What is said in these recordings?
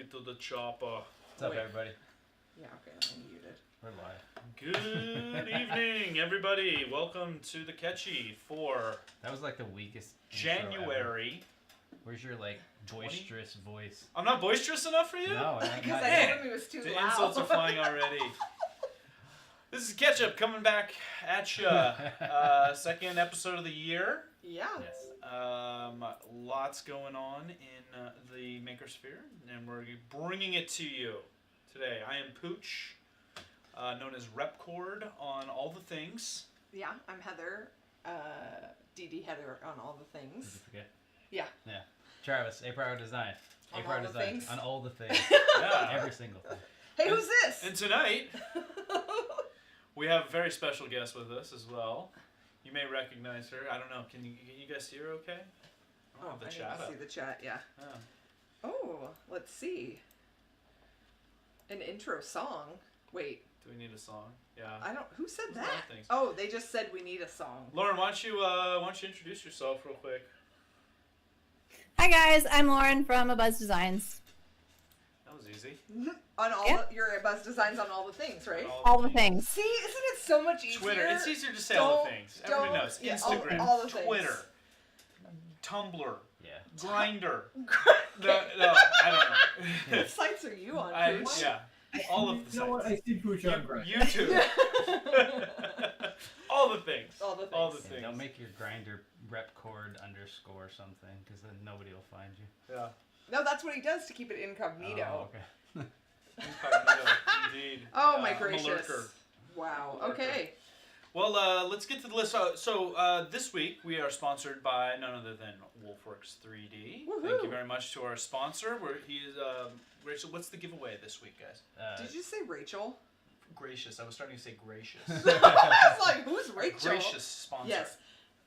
Get to the chopper. What's up, everybody? Yeah, okay, I'm muted. We're live. Good evening, everybody. Welcome to the Catchy for That was like the weakest intro ever. January. Where's your like boisterous voice? I'm not boisterous enough for you? No, Because not I yet. told him he was too The loud. insults are flying already. This is Ketchup coming back at you. Second episode of the year. Yeah. Yes. Lots going on in the Makersphere, and we're bringing it to you today. I am Pooch, known as Repcord on all the things. Yeah, I'm Heather. DD Heather on all the Did things. you forget? Yeah. Yeah. Travis, Pyro Design. On Pyro all the Design. things? On all the things. Yeah. Every single thing. Hey, who's this? And tonight, we have a very special guest with us as well. You may recognize her. I don't know. Can you guys see her okay? Oh, The I chat need to up. see the chat, yeah. Yeah. Oh, let's see. An intro song. Wait, Do we need a song? Yeah. who said There's a lot that? of things. Oh, they just said we need a song. Lauren, why don't you introduce yourself real quick? Hi guys, I'm Lauren from A Buzz Designs. That was easy. On all Yeah. your Buzz Designs on all the things, right? All the things. See, isn't it so much easier? Twitter. It's easier to say all the things. Everybody don't- knows. yeah, Instagram, all the things. Twitter, Tumblr, Yeah. Grindr. No, I don't know. What sites are you on, Pooch? Yeah. All of the You know what? I sites. see Pooch on Grindr. YouTube. All the things. All the things. All the Yeah, things. don't make your grinder repcord underscore something, because then nobody will find you. Yeah. No, that's what he does to keep it incognito. Oh, okay. Incognito, indeed. Oh my I'm a gracious. lurker. Wow. I'm a lurker. Okay. Well, let's get to the list. So this week we are sponsored by none other than Wolfworks 3D. Thank you Woohoo. very much to our sponsor. He's Rachel. What's the giveaway this week, guys? Did you say Rachel? Gracious. I was starting to say gracious. I was like, who's Rachel? Gracious sponsor. Yes.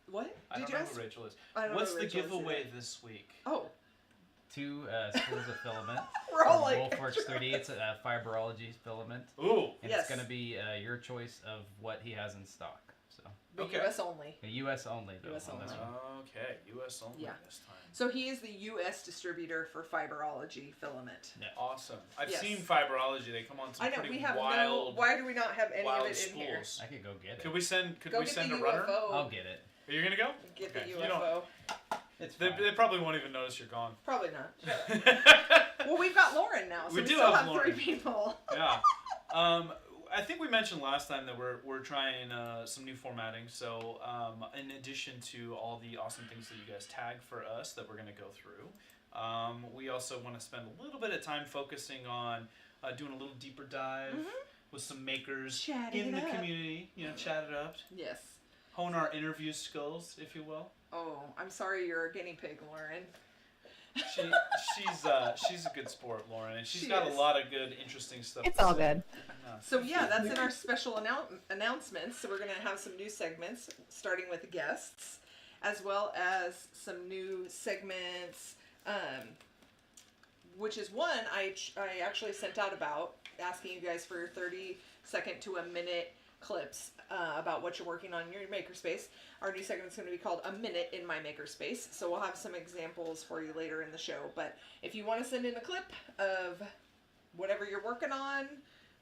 What? I don't Did you know ask? who Rachel is. I don't know What's who the Rachel is giveaway either. this week? Oh, 2 spools of filament. we're all from like. Wolfworks 3D. It's a fiberology filament. Ooh. And Yes. it's going to be your choice of what he has in stock. So, But Okay. U.S. only. U.S. only, though. US on this only. one. Okay. U.S. only Yeah. this time. So he is the U.S. distributor for fiberology filament. Awesome. I've Yes. seen fiberology. They come on some I know pretty we have wild, no. Why do we not have any wild of it in here? spools. I could go get it. Could we send? Could Go we get send the a runner? UFO. I'll get it. Are you gonna go? Get Okay. the You don't- UFO. It's They, fine. they probably won't even notice you're gone. Probably not. Well, we've got Lauren now, so We we, do still have have Lauren. 3 people. Yeah. I think we mentioned last time that we're trying some new formatting. So in addition to all the awesome things that you guys tag for us that we're going to go through, we also want to spend a little bit of time focusing on doing a little deeper dive with some makers Chatting in it the up. community. You know, chat it up, Yes. hone our interview skills, if you will. Oh, I'm sorry you're a guinea pig, Lauren. She's a good sport, Lauren, and she's She got is. a lot of good, interesting stuff. It's to all say. good. Yeah. So yeah, that's in our special announcements. So we're gonna have some new segments, starting with guests, as well as some new segments, which is one I actually sent out about asking you guys for 30-second to a minute clips about what you're working on in your makerspace. Our new segment's going to be called A Minute in My Makerspace. So we'll have some examples for you later in the show. But if you want to send in a clip of whatever you're working on,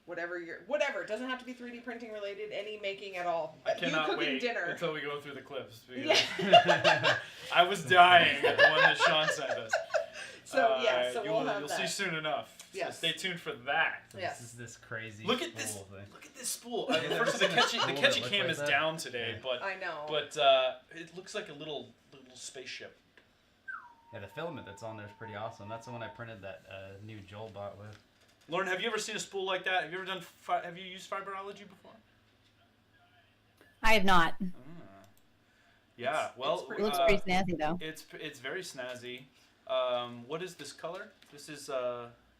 whatever, it doesn't have to be 3D printing related, any making at all. I cannot you cooking wait dinner. until we go through the clips. Yeah. Because I was dying at the one that Sean sent us. So yeah, so we'll have you'll that. see soon enough. So Yes. stay tuned for that. Yes. This is this crazy Look at this! spool thing. Look at this spool. Have you ever First, the seen a catchy spool that cam looks like is that? down today, Yeah. I know. but it looks like a little spaceship. Yeah, the filament that's on there is pretty awesome. That's the one I printed that new Joel bought with. Lauren, have you ever seen a spool like that? Have you ever done? Have you used fiberology before? I have not. Yeah. Well, It looks pretty snazzy though. It's very snazzy. What is this color? This is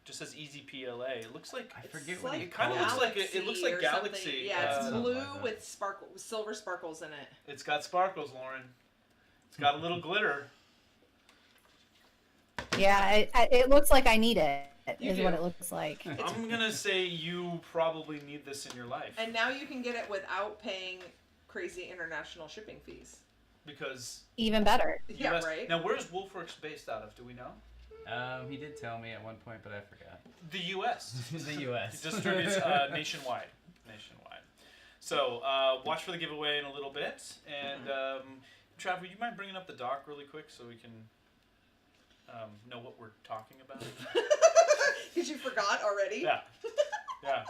just says Easy PLA. It looks like I forget It's what like he it kind of looks like it looks like or Galaxy. something. Yeah, it's something blue like that. with silver sparkles in it. It's got sparkles, Lauren. It's got a little glitter. Yeah, it looks like I need it. You Is do. what it looks like. I'm gonna say you probably need this in your life And now you can get it without paying crazy international shipping fees. because Even better. Yeah, US right? Now, where's Wolfworks based out of? Do we know? He did tell me at one point, but I forgot. The U.S. The U.S. He distributes nationwide. So watch for the giveaway in a little bit. And Trav, would you mind bringing up the doc really quick so we can know what we're talking about? Because you forgot already? Yeah. Yeah.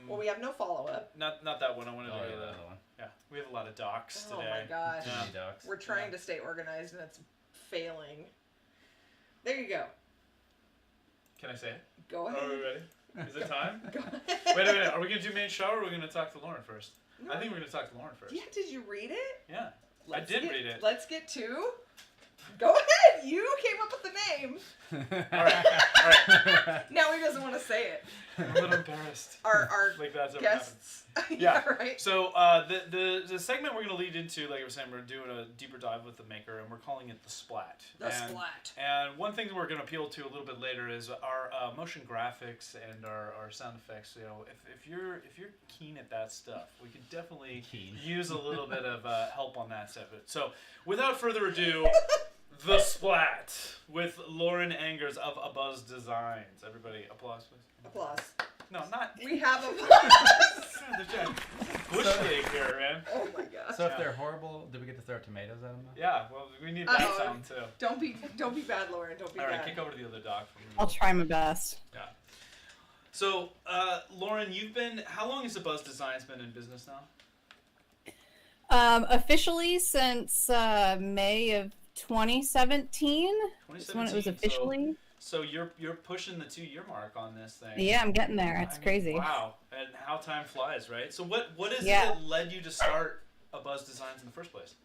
Well, we have no follow-up. Not that one. I wanted to yeah, do the other one. Yeah, we have a lot of docs Oh today. my gosh. Too many docs. We're trying to stay organized and it's failing. There you go. Can I say it? Go ahead. Are we ready? Is it time? Go ahead. Wait a minute. Are we going to do main show or are we going to talk to Lauren first? No. I think we're going to talk to Lauren first. Yeah, did you read it? Yeah. I did read it. Let's get to... Go ahead. You came up with the name. All right. Now he doesn't want to say it. I'm a little embarrassed. Our Like that's ever guests. Yeah. Right. So the segment we're going to lead into, like I was saying, we're doing a deeper dive with the maker, and we're calling it the Splat. The Splat. And one thing we're going to appeal to a little bit later is our motion graphics and our sound effects. You know, if you're keen at that stuff, we could definitely use a little bit of help on that stuff. So without further ado. The Splat with Lauren Angers of Abuzz Designs. Everybody, applause, please. Applause. No, not. We have applause. Bush league here, man. Oh my gosh. So if they're horrible, do we get to throw tomatoes at them? Yeah, well, we need that sound too. Don't be bad, Lauren. Don't be All right, bad. kick over to the other doc. I'll try my best. Yeah. So, Lauren, how long has Abuzz Designs been in business now? Officially since May of 2017. That's when it was officially. So you're pushing the 2-year mark on this thing. Yeah, I'm getting there. It's crazy. Wow, and how time flies, right? So what is it Yeah. that led you to start Abuzz Designs in the first place?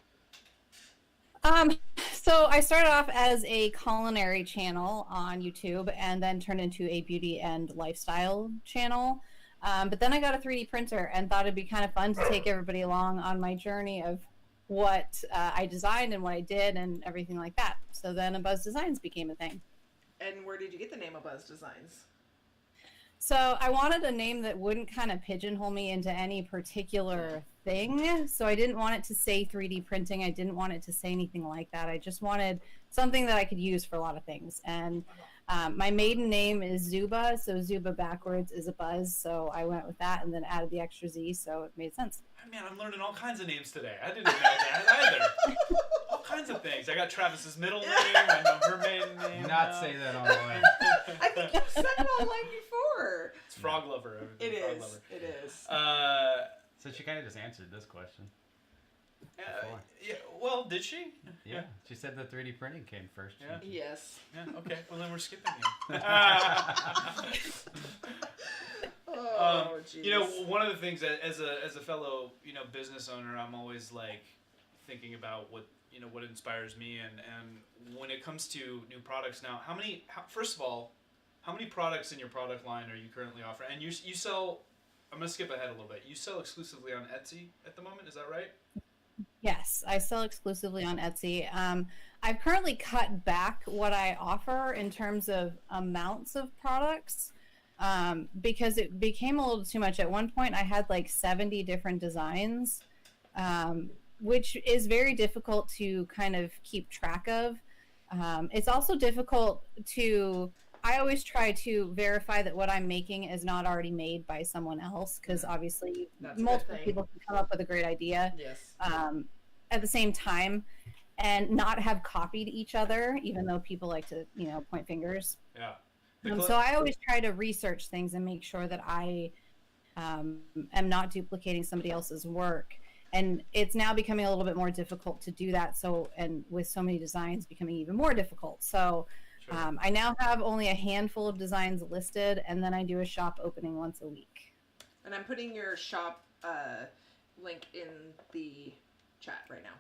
So I started off as a culinary channel on YouTube and then turned into a beauty and lifestyle channel. But then I got a 3D printer and thought it'd be kind of fun to take everybody along on my journey of what I designed and what I did and everything like that. So then Abuzz Designs became a thing. And where did you get the name Abuzz Designs? So I wanted a name that wouldn't kind of pigeonhole me into any particular thing. So I didn't want it to say 3D printing. I didn't want it to say anything like that. I just wanted something that I could use for a lot of things. And my maiden name is Zuba, so Zuba backwards is a buzz. So I went with that and then added the extra Z, so it made sense. Man, I'm learning all kinds of names today. I didn't know that either. All kinds of things. I got Travis's middle name. I know her maiden name. Do not say that on the way. I think you've said it online before. It's Frog Lover. It Frog is. Lover. It is. So she kind of just answered this question. Yeah. Well, did she? Yeah. She said the 3D printing came first. Yeah. Yes. Yeah. Okay. Well, then we're skipping you. Oh, jeez. You know, one of the things that as a fellow business owner, I'm always like thinking about what inspires me, and when it comes to new products now, first of all, how many products in your product line are you currently offering? And you sell. I'm gonna skip ahead a little bit. You sell exclusively on Etsy at the moment. Is that right? Yes, I sell exclusively on Etsy. I've currently cut back what I offer in terms of amounts of products because it became a little too much. At one point, I had like 70 different designs, which is very difficult to kind of keep track of. It's also difficult to... I always try to verify that what I'm making is not already made by someone else, because obviously multiple people can come up with a great idea at the same time and not have copied each other, even though people like to, point fingers. Yeah. So I always try to research things and make sure that I am not duplicating somebody else's work. And it's now becoming a little bit more difficult to do that. So, and with so many designs becoming even more difficult. So I now have only a handful of designs listed, and then I do a shop opening once a week. And I'm putting your shop link in the chat right now.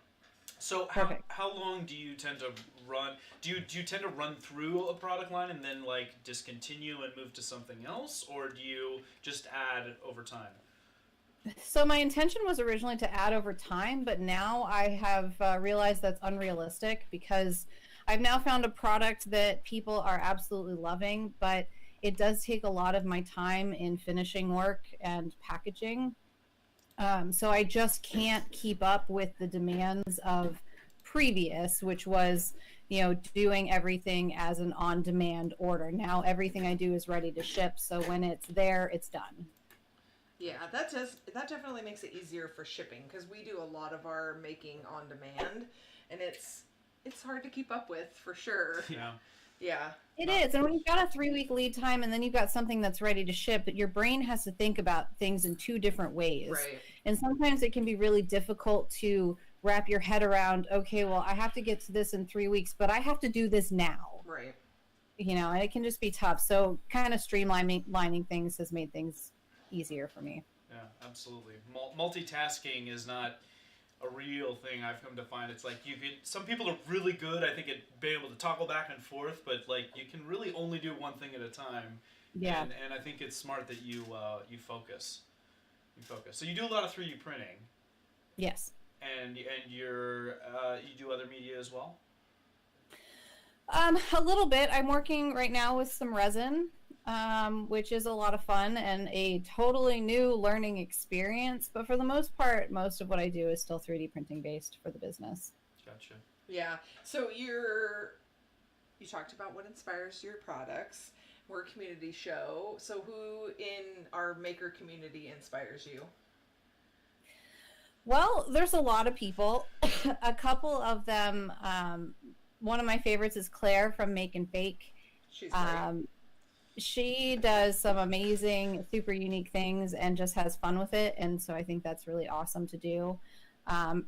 So how long do you tend to run? Do you tend to run through a product line and then like discontinue and move to something else, or do you just add over time? So my intention was originally to add over time, but now I have realized that's unrealistic because I've now found a product that people are absolutely loving, but it does take a lot of my time in finishing work and packaging. So I just can't keep up with the demands of previous, which was, doing everything as an on-demand order. Now everything I do is ready to ship, so when it's there, it's done. Yeah, that definitely makes it easier for shipping, because we do a lot of our making on demand, and it's hard to keep up with, for sure. Yeah. Yeah. It is, and when you've got a 3-week lead time, and then you've got something that's ready to ship, your brain has to think about things in 2 different ways. Right. And sometimes it can be really difficult to wrap your head around, okay, well, I have to get to this in 3 weeks, but I have to do this now. Right. And it can just be tough. So kind of streamlining things has made things easier for me. Yeah, absolutely. Multitasking is not a real thing. I've come to find it's like some people are really good, I think, at being able to toggle back and forth, but like you can really only do one thing at a time. Yeah. And I think it's smart that you focus. So you do a lot of 3D printing. Yes. And you do other media as well? A little bit. I'm working right now with some resin, which is a lot of fun and a totally new learning experience. But for the most part, most of what I do is still 3D printing based for the business. Gotcha. Yeah. So you talked about what inspires your products. We're a community show. So who in our maker community inspires you? Well, there's a lot of people. A couple of them, one of my favorites is Claire from Make and Fake. She's great. She does some amazing, super unique things and just has fun with it. And so I think that's really awesome to do.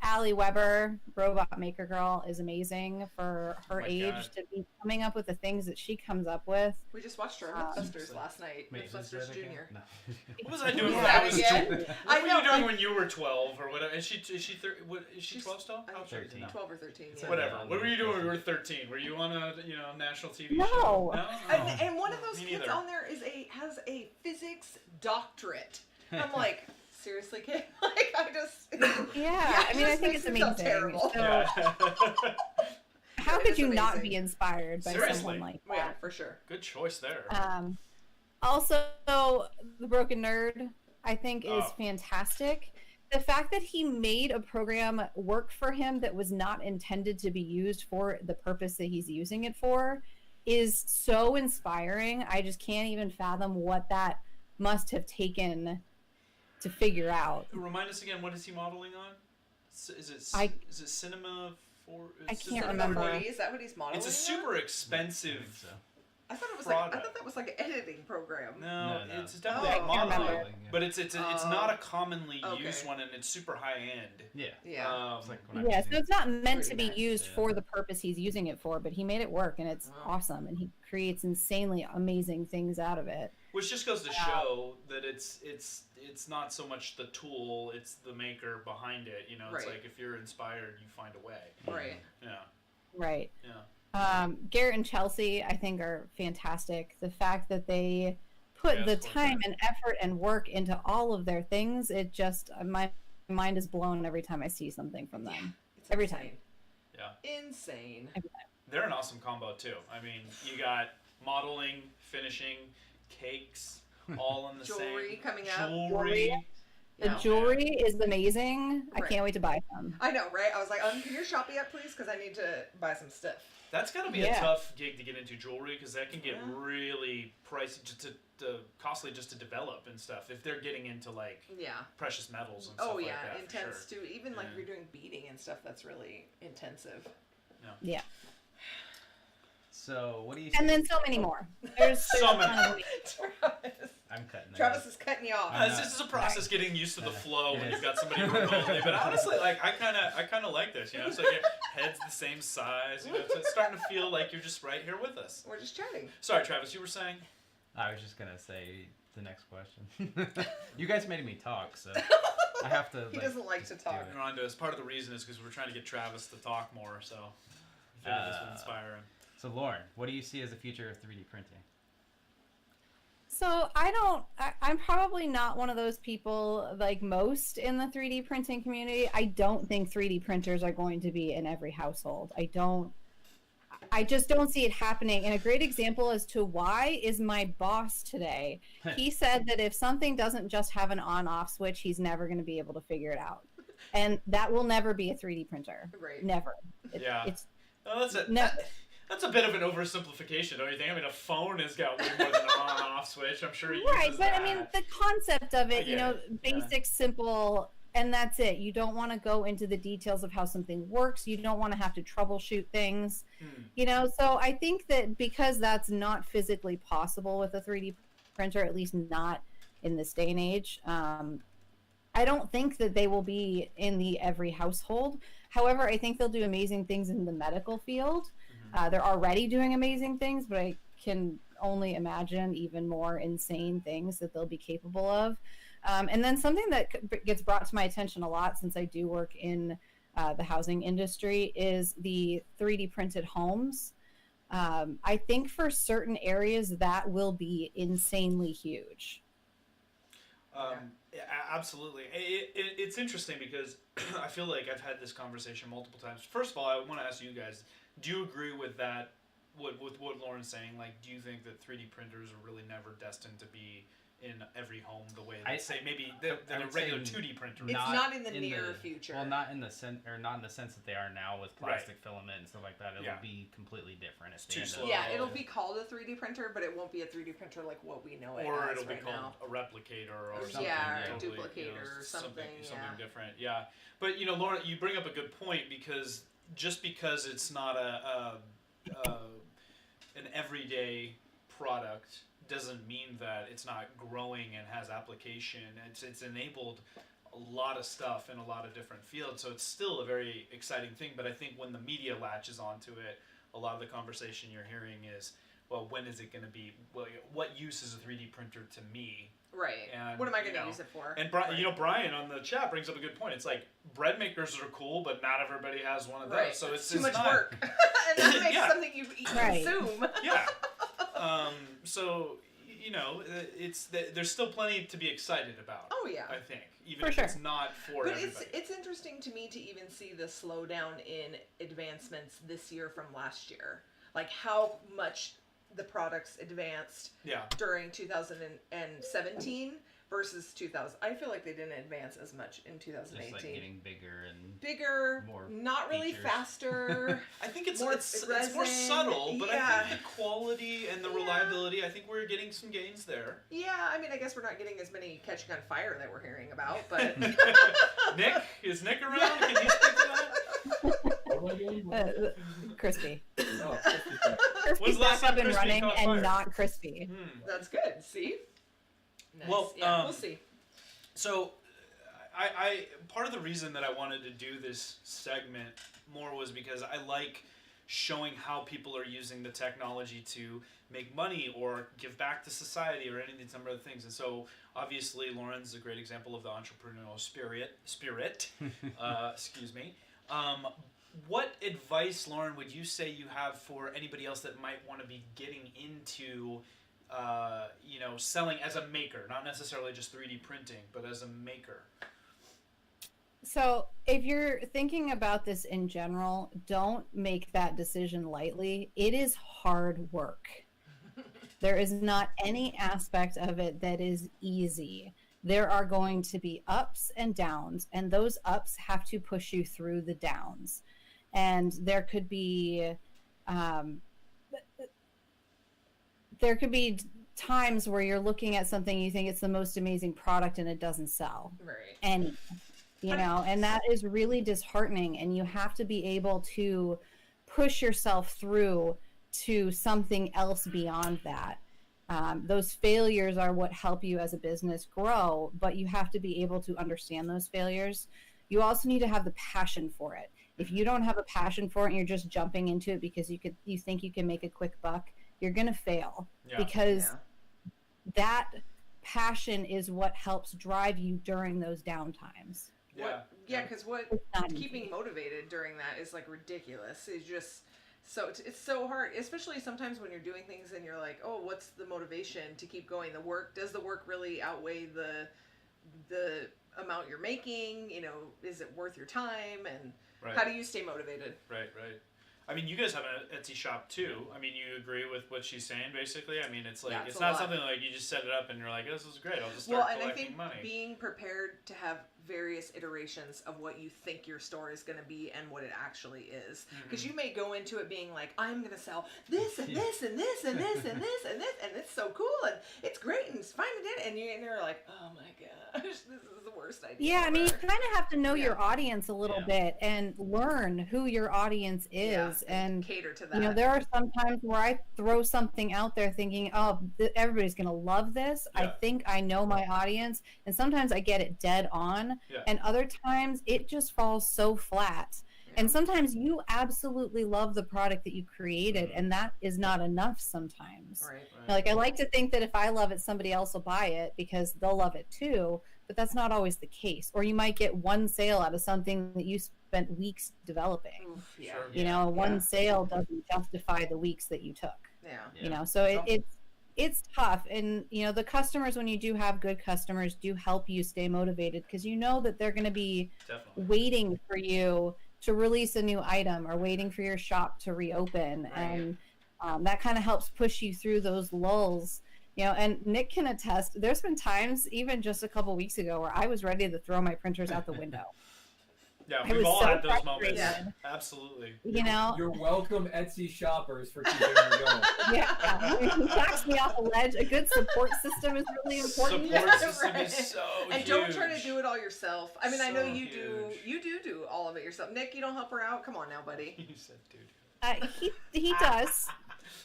Allie Weber, Robot Maker Girl, is amazing for her age God. to be coming up with the things that she comes up with. We just watched her Mythbusters last night. Wait, who's Mythbusters that Jr. again? No. What was I doing Yeah. when I was Again? what I were know, you doing I- when you were 12 or whatever? Is she 12 still? I How think old is she 13. now? 12 or 13. Yeah. Whatever. Yeah. What were you doing when you were 13? Were you on a national TV No. show? No. And one of those Me kids neither. on there has a physics doctorate. I'm like, seriously, kid? Like, I just... Yeah, I mean, I just think makes it's me feel amazing. terrible. So Yeah. how It could is you not amazing. be inspired by Seriously. someone like that? Yeah, for sure. Good choice there. Also, the Broken Nerd, I think, is Oh. fantastic. The fact that he made a program work for him that was not intended to be used for the purpose that he's using it for is so inspiring. I just can't even fathom what that must have taken to figure out. Remind us again, what is he modeling on? Is it Cinema 4? I can't Cinema remember. 40, is that what he's modeling? It's a on? super I expensive. think so. I thought product. that was like an editing program. No, No. it's definitely Oh, a I modeling, can't remember. but it's not a commonly Okay. used one, and it's super high end. Yeah. Yeah. It's like when I'm Yeah, using- so it's not meant to be Pretty nice, used yeah. for the purpose he's using it for, but he made it work, and it's Wow. awesome, and he creates insanely amazing things out of it. Which just goes to show that it's not so much the tool, it's the maker behind it. You know, it's Right. like if you're inspired, you find a way. Right. Yeah, Right. yeah. Garrett and Chelsea, I think, are fantastic. The fact that they put Yeah, the of course, time yeah. and effort and work into all of their things, it just, my mind is blown every time I see something from them. It's Every insane. time. Yeah. Insane. They're an awesome combo too. I mean, you got modeling, finishing, cakes, all in the Jewelry same coming up. jewelry. The Yeah. jewelry is amazing. I Right. can't wait to buy some. I know, right? I was like, can you shop me up, please? Because I need to buy some stuff. That's got to be Yeah. a tough gig to get into jewelry because that can get Yeah. really pricey, to costly just to develop and stuff. If they're getting into like Yeah. precious metals and stuff Oh like yeah, that, intense for sure. too. Even like Yeah. if you're doing beading and stuff, that's really intensive. Yeah. So what do you? And see- then so many more. There's So a many. ton of Travis, I'm cutting. it Travis out. is cutting you off. I'm This not- is a process getting used to the flow It when is. you've got somebody remotely. But honestly, like I kind of like this. You know, so your head's the same size. You know, so it's starting to feel like you're just right here with us. We're just chatting. Sorry, Travis, you were saying. I was just gonna say the next question. You guys made me talk, so I have to. He doesn't like to just do talk. it. Rhonda, as part of the reason is because we're trying to get Travis to talk more. So I figured this would inspire him. So Lauren, what do you see as the future of 3D printing? So I'm probably not one of those people like most in the 3D printing community. I don't think 3D printers are going to be in every household. I just don't see it happening. And a great example as to why is my boss today. He said that if something doesn't just have an on-off switch, he's never going to be able to figure it out. And that will never be a 3D printer. Right. Never. Yeah. It's, Oh, No. That's a bit of an oversimplification, don't you think? I mean, a phone has got way more than an on-off switch. I'm sure it Right, uses but that. I mean, the concept of I it, you get know, it. basic, simple, and that's it. You don't want to go into the details of how something works. You don't want to have to troubleshoot things, you know. So I think that because that's not physically possible with a 3D printer, at least not in this day and age, I don't think that they will be in the every household. However, I think they'll do amazing things in the medical field. They're already doing amazing things, but I can only imagine even more insane things that they'll be capable of. And then something that gets brought to my attention a lot, since I do work in the housing industry, is the 3D printed homes. I think for certain areas that will be insanely huge. Yeah, absolutely. It's interesting because I feel like I've had this conversation multiple times. First of all, I want to ask you guys, do you agree with that, with what Lauren's saying? Like, do you think that 3D printers are really never destined to be in every home the way that, say, maybe the regular 2D printer? It's not in the near future. Well, not in the sense that they are now with plastic filament and stuff like that. It'll be completely different. It's too slow. Yeah, it'll be called a 3D printer, but it won't be a 3D printer like what we know it or as it'll be right called now. a replicator or something. Yeah, or a totally, duplicator or something. Something different. Yeah, but you know, Lauren, you bring up a good point because just because it's not an everyday product doesn't mean that it's not growing and has application. It's enabled a lot of stuff in a lot of different fields, so it's still a very exciting thing. But I think when the media latches onto it, a lot of the conversation you're hearing is, well, when is it going to be? Well, what use is a 3D printer to me? Right. And, what am I going to use it for? And you know, Brian on the chat brings up a good point. It's like bread makers are cool, but not everybody has one of those. Right. So it's too much not, work, and that makes something you consume. Yeah. So you know, there's still plenty to be excited about. Oh yeah. I think even if it's not for everybody. But it's interesting to me to even see the slowdown in advancements this year from last year. Like how much the products advanced during 2017 versus 2000. I feel like they didn't advance as much in 2018. Just like getting bigger, more not really features. faster. I think it's more subtle, but I think the quality and the reliability, I think we're getting some gains there. Yeah, I mean, I guess we're not getting as many catching on fire that we're hearing about, but Is Nick around? Can you speak to that? Crispy. Oh, When's Crispy's the last back time up and Crispy running caught and fire? not crispy. That's good. See? Nice. Well, yeah, we'll see. So, I part of the reason that I wanted to do this segment more was because I like showing how people are using the technology to make money or give back to society or any of these number of things. And so, obviously, Lauren's a great example of the entrepreneurial spirit. Excuse me. What advice, Lauren, would you say you have for anybody else that might want to be getting into, you know, selling as a maker, not necessarily just 3D printing, but as a maker? So if you're thinking about this in general, don't make that decision lightly. It is hard work. There is not any aspect of it that is easy. There are going to be ups and downs, and those ups have to push you through the downs. And there could be times where you're looking at something, you think it's the most amazing product, and it doesn't sell. Right. And you know, and that is really disheartening. And you have to be able to push yourself through to something else beyond that. Those failures are what help you as a business grow, but you have to be able to understand those failures. You also need to have the passion for it. If you don't have a passion for it and you're just jumping into it because you think you can make a quick buck, you're going to fail because that passion is what helps drive you during those downtimes. Because keeping motivated during that is like ridiculous. It's just it's so hard, especially sometimes when you're doing things and you're like, oh, what's the motivation to keep going? Does the work really outweigh the amount you're making? You know, is it worth your time? And how do you stay motivated? Right. I mean, you guys have an Etsy shop too. I mean, you agree with what she's saying, basically? I mean, it's like, it's not something like you just set it up and you're like, oh, this is great, I'll just start collecting money. Being prepared to have various iterations of what you think your store is going to be and what it actually is. Because you may go into it being like, I'm going to sell this and this and this and this and this and this, and it's so cool and it's great and it's fine and you're like, oh my gosh, this is the worst idea. Yeah, I mean, you ever. kind of have to know your audience a little bit and learn who your audience is, and cater to that. You know, there are some times where I throw something out there thinking, oh, everybody's going to love this. I think I know my audience. And sometimes I get it dead on. And other times it just falls so flat. And sometimes you absolutely love the product that you created, and that is not enough sometimes. Right. Like, I like to think that if I love it, somebody else will buy it because they'll love it too. But that's not always the case. Or you might get one sale out of something that you spent weeks developing. Oof, yeah. Sure. You know, one sale doesn't justify the weeks that you took. You know, so it's tough. And, you know, the customers, when you do have good customers, do help you stay motivated because you know that they're going to be waiting for you to release a new item or waiting for your shop to reopen. And that kind of helps push you through those lulls. You know, and Nick can attest, there's been times, even just a couple weeks ago, where I was ready to throw my printers out the window. Yeah, I we've was all so had those frustrated. moments. Absolutely. You know? You're welcome, Etsy shoppers, for keeping it going. Yeah. He knocks me off a ledge. A good support system is really important. Support system is so and huge. don't try to do it all yourself. I mean, I know So you huge. do all of it yourself. Nick, you don't help her out? Come on now, buddy. You said, dude. He does.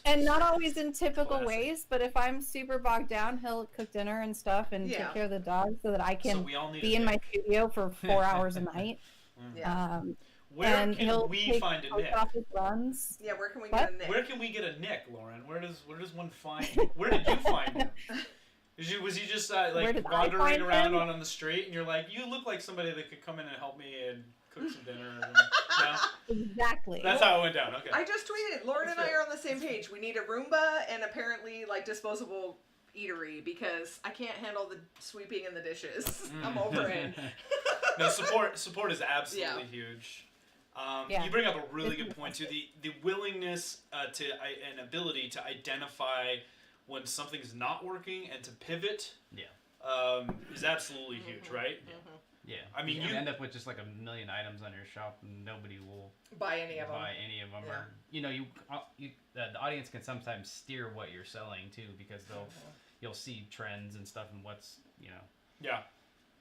And not always in typical Classic. ways, but if I'm super bogged down, he'll cook dinner and stuff and take care of the dogs so that I So can we all need be in my studio for 4 hours a night. Yeah. Where and can he'll we take find a post Nick? office runs. Yeah, where can we What? get a Nick? Where can we get a Nick, Lauren? Where does one find him? Where did you find him? Was he just Where like did I wandering find around him? on the street and you're like, you look like somebody that could come in and help me and cook some dinner? And, Exactly. That's how it went down. Okay. I just tweeted, Lauren and I are on the same page. We need a Roomba and apparently like disposable eatery because I can't handle the sweeping and the dishes. I'm over it. No, support is absolutely huge. You bring up a really good point too. The willingness and ability to identify when something's not working and to pivot is absolutely huge, right? Yeah. I mean, you end up with just like a million items on your shop and nobody will buy any of them. Or, you know, the audience can sometimes steer what you're selling too because you'll see trends and stuff and what's, you know. Yeah.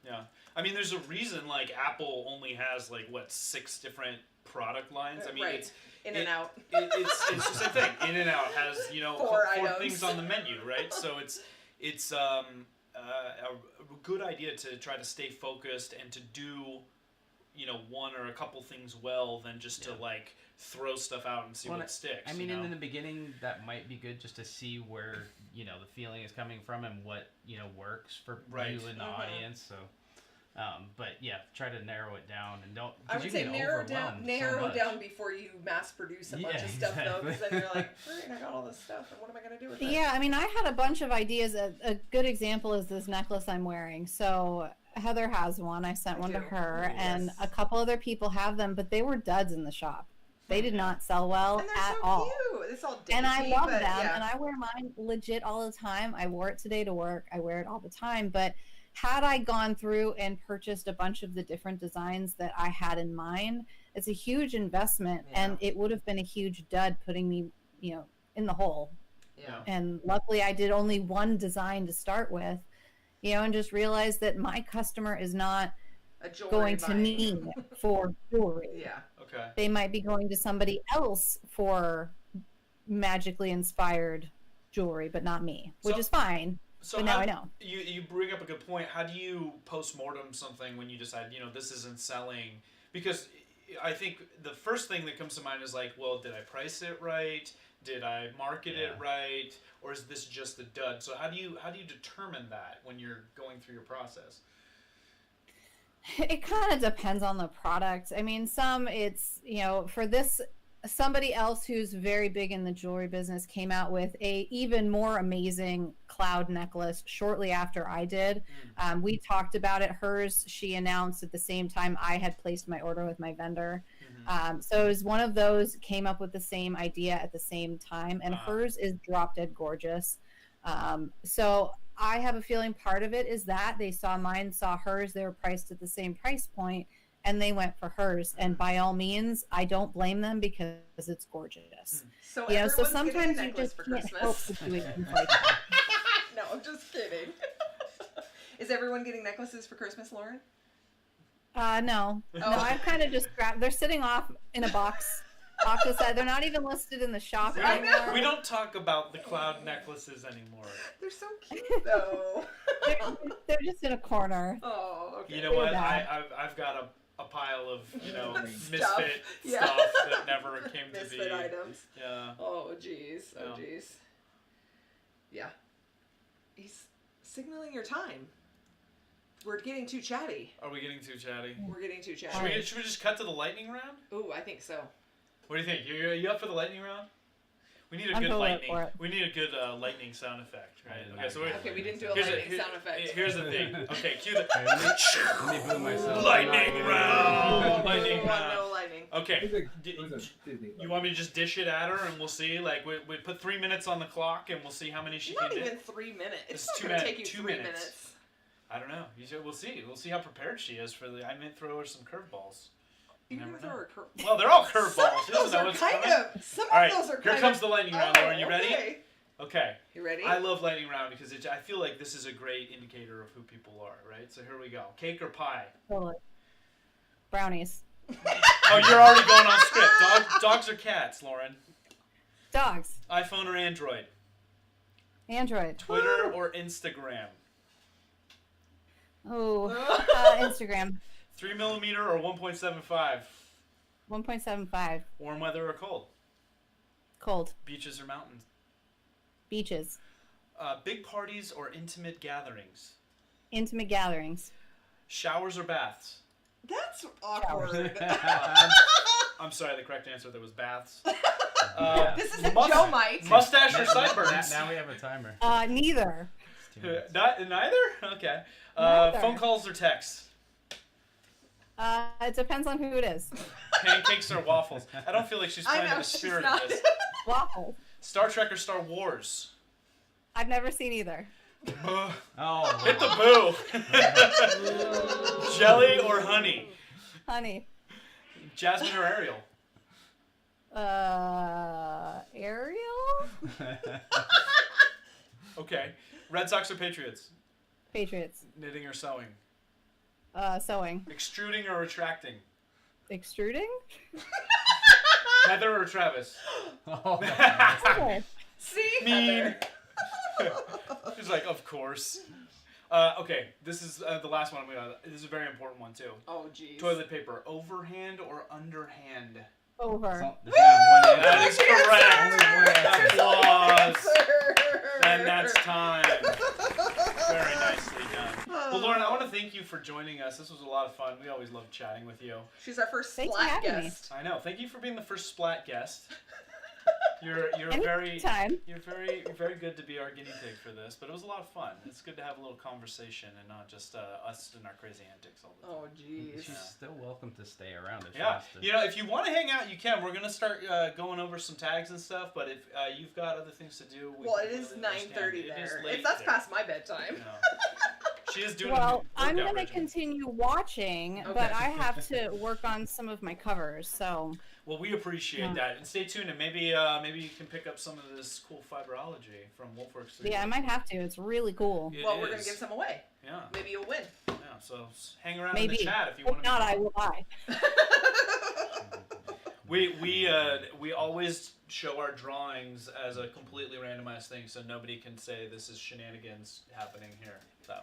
Yeah. I mean, there's a reason like Apple only has like 6 different product lines. I mean, it's In and Out. It's the same thing. In and Out has 4 items. things on the menu, right? So it's a good idea to try to stay focused and to do one or a couple things well than just to like throw stuff out and see what sticks. I mean, in the beginning, that might be good just to see where the feeling is coming from and what works for you and the audience. So, but yeah, try to narrow it down and don't. I would say narrow down before you mass produce a bunch of stuff though, because then you're like, great, I got all this stuff, and what am I gonna do with it? Yeah, I mean, I had a bunch of ideas. A good example is this necklace I'm wearing. So Heather has one. I sent one to her, and a couple other people have them, but they were duds in the shop. They did not sell well and they're at so all. Cute. It's all dainty, and I love them, yeah. and I wear mine legit all the time. I wore it today to work. I wear it all the time. But had I gone through and purchased a bunch of the different designs that I had in mind, it's a huge investment, and it would have been a huge dud putting me, in the hole. Yeah. And luckily, I did only one design to start with, and just realized that my customer is not going to me for jewelry. Yeah. Okay. They might be going to somebody else for magically inspired jewelry, but not me, which is fine. So but now I know. You bring up a good point. How do you post-mortem something when you decide, this isn't selling? Because I think the first thing that comes to mind is like, well, did I price it right? Did I market it right? Or is this just a dud? So how do you determine that when you're going through your process? It kind of depends on the product. I mean, some it's, for this, somebody else who's very big in the jewelry business came out with a even more amazing cloud necklace shortly after I did. We talked about it. Hers, she announced at the same time I had placed my order with my vendor. So it was one of those, came up with the same idea at the same time, and hers is drop dead gorgeous. So I have a feeling part of it is that they saw mine, saw hers, they were priced at the same price point, and they went for hers. And by all means, I don't blame them because it's gorgeous. So so everyone's sometimes getting a you necklace just for can't Christmas. help situations like that. No, I'm just kidding. Is everyone getting necklaces for Christmas, Lauren? No. Oh. No, I've kind of just grabbed. They're sitting off in a box off the side. They're not even listed in the shop I know. anymore. We don't talk about the cloud necklaces anymore. They're so cute, though. They're just in a corner. Oh, okay. You know what? bad. I've got a pile of misfit Stuff. Yeah. stuff that never came to be. Misfit items. Yeah. Oh, jeez. Oh, Yeah. jeez. Yeah. He's signaling your time. We're getting too chatty. Are we getting too chatty? We're getting too Should chatty. we just cut to the lightning round? Ooh, I think so. What do you think? You up for the lightning round? We need a I'm good totally up lightning. for it. We need a good lightning sound effect, right? Okay, so Okay, we didn't do a here's lightning sound effect. Here's the thing. Okay, cue the Let me boo myself. lightning round. Lightning Oh, round. no lightning. Okay. It was a Disney. You want me to just dish it at her and we'll see? Like, we put 3 minutes on the clock and we'll see how many she Not can even do. 3 minutes. It's It's two not going to minute- take you 2 3 minutes. minutes. I don't know. We'll see. We'll see how prepared she is for the. I may throw her some curveballs. You're never going to throw know. her a curve. Well, they're all Some curveballs. of She doesn't those know are what's kind coming. of. Some All right, of those are here kind comes of. the lightning round. Oh, Are you ready? okay. Okay. You ready? I love lightning round because I feel like this is a great indicator of who people are, right? So here we go. Cake or pie? Totally. Brownies. Oh, you're already going on script. Dogs or cats, Lauren? Dogs. iPhone or Android? Android. Twitter or Instagram? Oh, Instagram. 3mm or 1.75? 1.75. Warm weather or cold? Cold. Beaches or mountains? Beaches. Big parties or intimate gatherings? Intimate gatherings. Showers or baths? That's awkward. I'm sorry, the correct answer there was baths. Yeah. This isn't Must- Joe Mite. Mustache or sideburns? Now we have a timer. Neither. It's 2 minutes. Neither? Okay. Neither. Phone calls or texts? It depends on who it is. Pancakes or waffles? I don't feel like she's I playing know, the she's spirit not. of this. Waffle. Star Trek or Star Wars? I've never seen either. Oh. Hit the boo. Jelly or honey? Honey. Jasmine or Ariel? Ariel? Okay. Red Sox or Patriots? Patriots. Knitting or sewing? Sewing. Extruding or retracting? Extruding? Heather or Travis? Oh. Okay. See? Mean. Heather. She's like, of course. Okay, this is the last one. This is a very important one too. Oh, jeez. Toilet paper, overhand or underhand? Over. That is Yes, correct. Applause. Answer. And that's time. Very nicely done. Well, Lauren, I want to thank you for joining us. This was a lot of fun. We always love chatting with you. She's our first Thanks for Splat having me. guest. I know. Thank you for being the first Splat guest. You're very Anytime. you're very good to be our guinea pig for this, but it was a lot of fun. It's good to have a little conversation and not just us and our crazy antics all the time. Oh, jeez. She's still welcome to stay around if she Yeah, wants to. you know, if you want to hang out, you can. We're gonna start going over some tags and stuff. But if you've got other things to do, we Well, it completely is understand. 9:30 It is there. late That's there. past my bedtime. You know. She is doing. Well, a I'm workout going to regimen. continue watching, Okay. but I have to work on some of my covers, so... Well, we appreciate Yeah. that, and stay tuned, and maybe you can pick up some of this cool fiberology from Wolfworks. Yeah, I might have to. It's really cool. It Well, we're going to is. give some away. Yeah, Maybe you'll win. yeah. So hang around Maybe. in the chat if you If want to. not, I will buy. We always show our drawings as a completely randomized thing, so nobody can say this is shenanigans happening here. So,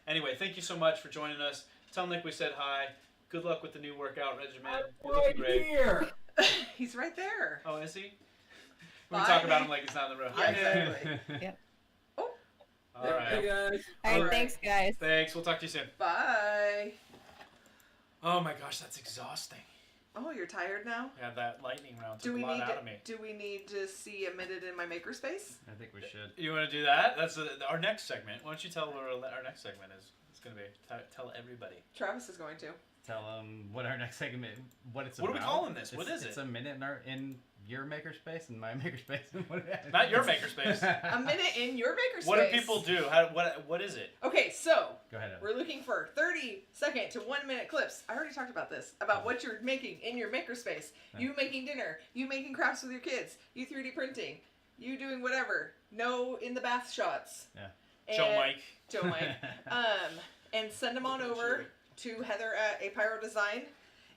anyway, thank you so much for joining us. Tell Nick we said hi. Good luck with the new workout regimen. You're Right looking great. here. He's right there. Oh, is he? We Bye, talk about Nick. him like he's not in the room. Yeah, Hi, Nick. exactly. All Hey right. guys. All right, Alright. thanks, guys. Thanks. We'll talk to you soon. Bye. Oh my gosh, that's exhausting. Oh, you're tired now? Yeah, that lightning round Do took we a lot need out of me. to, do we need to see a minute in my makerspace? I think we should. You want to do that? That's our next segment. Why don't you tell what our next segment is? It's going to be tell everybody. Travis is going to. Tell them what our next segment, what it's What are about. we calling this? What is It's it? a minute in your makerspace and my makerspace. Not your makerspace. A minute in your makerspace. What do people do? What is it? Okay, so Go ahead. Evan. we're looking for 30-second to 1-minute clips. I already talked about this, about what you're making in your makerspace. You making dinner, you making crafts with your kids, you 3D printing, you doing whatever. No in the bath shots. Yeah. Joe Mike. And send them on over to Heather at A Pyro Design,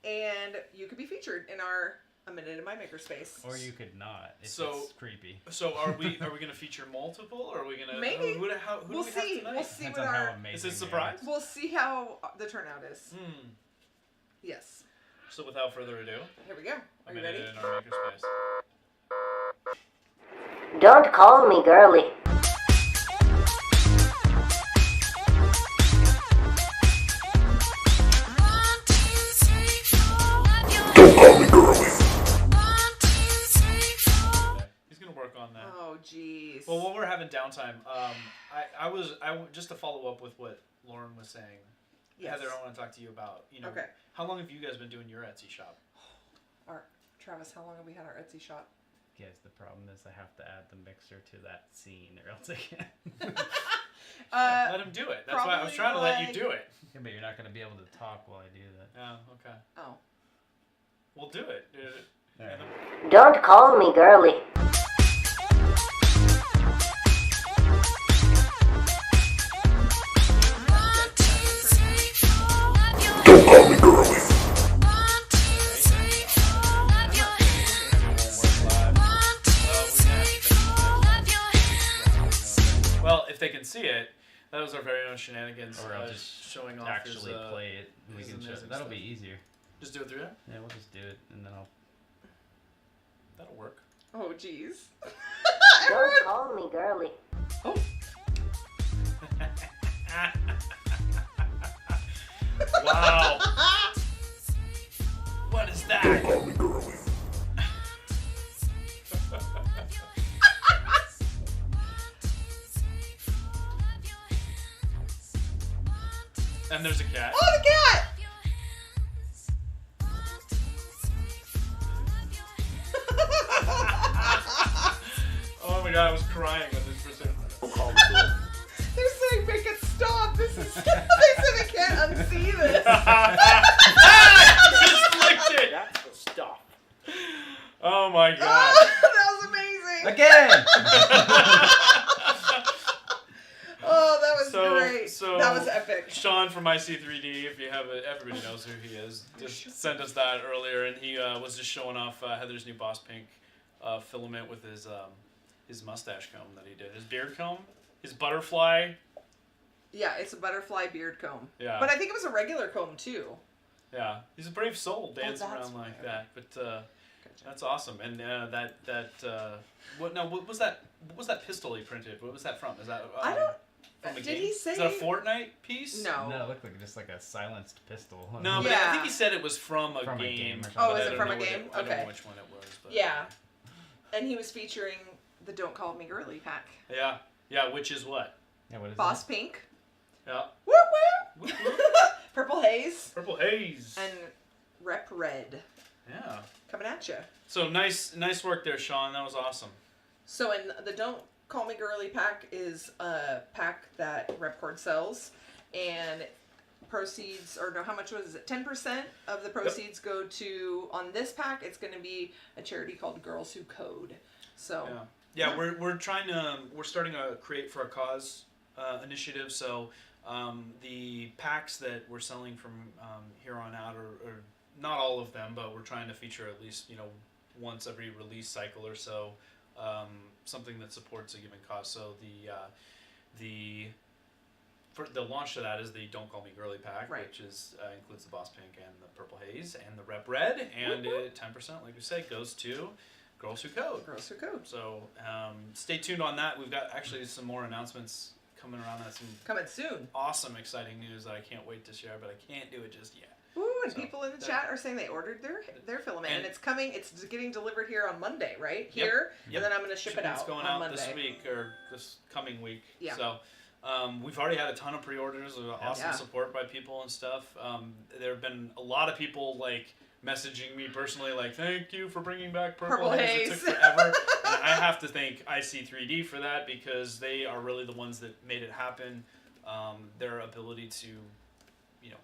and you could be featured in our A Minute in My Makerspace. Or you could not. It's creepy. So are we gonna feature multiple, or are we gonna maybe? Who do We'll we see. have tonight? We'll see Depends what on how our. amazing Is it a they surprise? We'll see how the turnout is. Yes. So without further ado, Here we go. A Are you minute ready? in our makerspace. Don't call me girly. He's gonna work on that. Oh, jeez. Well, while we're having downtime, I just to follow up with what Lauren was saying. Yes. Heather, I want to talk to you about, Okay. how long have you guys been doing your Etsy shop? Travis, how long have we had our Etsy shop? Guys, the problem is I have to add the mixer to that scene or else I can't. Let him do it. That's why I was trying to let you do it. Yeah, but you're not going to be able to talk while I do that. Oh, okay. Oh. We'll do it. Don't call me girly. Don't call me girly. Well, if they can see it, that was our very own shenanigans. Or I'll just showing off actually his, play it. We his can show. amazing That'll stuff. be easier. Just do it through there? Yeah, we'll just do it and then I'll. That'll work. Oh, jeez. Don't call me girly. Wow. What is that? Don't call me girly. And there's a cat. Oh, the cat! Oh my god, I was crying when this person. Don't call me girly. They're saying make it stop. This is. They said they can't unsee this. Just flicked it. That's the stuff. Oh my god. That was amazing. Again! Oh, that was So- great. so- That was epic. Sean from IC3D, if you have it, everybody knows who he is. Just sent us that earlier, and he was just showing off Heather's new Boss Pink filament with his mustache comb that he did, his beard comb, his butterfly. Yeah, it's a butterfly beard comb. Yeah. But I think it was a regular comb too. Yeah, he's a brave soul, dancing that's around like right. that. But that's awesome. And what was that? What was that pistol he printed? What was that from? Is that I don't. from a Did game? he say? Is that a Fortnite piece? No. No, it looked like just like a silenced pistol. No, but I Yeah. think he said it was from a From a game. game or something. Oh, but is I it don't from know a what game? I don't Okay. know which one it was. But Yeah. And he was featuring the Don't Call Me Girly pack. Yeah, which is what? Yeah, what is Boss Pink. Yeah. Whoop whoop. Purple Haze. Purple Haze. And Rep Red. Yeah. Coming at you. So nice work there, Sean. That was awesome. So in the Don't Call Me Girly pack is a pack that Repcord sells, and proceeds, or no, how much was it? 10% of the proceeds go to, on this pack, it's going to be a charity called Girls Who Code. So Yeah, we're trying to we're starting a Create for a Cause initiative. So the packs that we're selling from here on out are not all of them, but we're trying to feature at least once every release cycle or so something that supports a given cause. So the launch to that is the Don't Call Me Girly pack, Right. which is includes the Boss Pink and the Purple Haze and the Rep Red, and 10%, like we say, goes to Girls Who Code. Girls Who Code. So stay tuned on that. We've got actually some more announcements coming around that. Some Coming soon. awesome, exciting news that I can't wait to share, but I can't do it just yet. Ooh, and So, people in the that- chat are saying they ordered their filament, and And- it's coming. It's getting delivered here on Monday, right? Yep. Here, Yep. and then I'm going to ship it Shipment's out going on out Monday. this week or this coming week. Yeah. So we've already had a ton of pre-orders, awesome Yeah. support by people and stuff. There have been a lot of people like messaging me personally like, thank you for bringing back Purple, Purple Haze. Haze. It took forever. And I have to thank IC3D for that because they are really the ones that made it happen. Their ability to,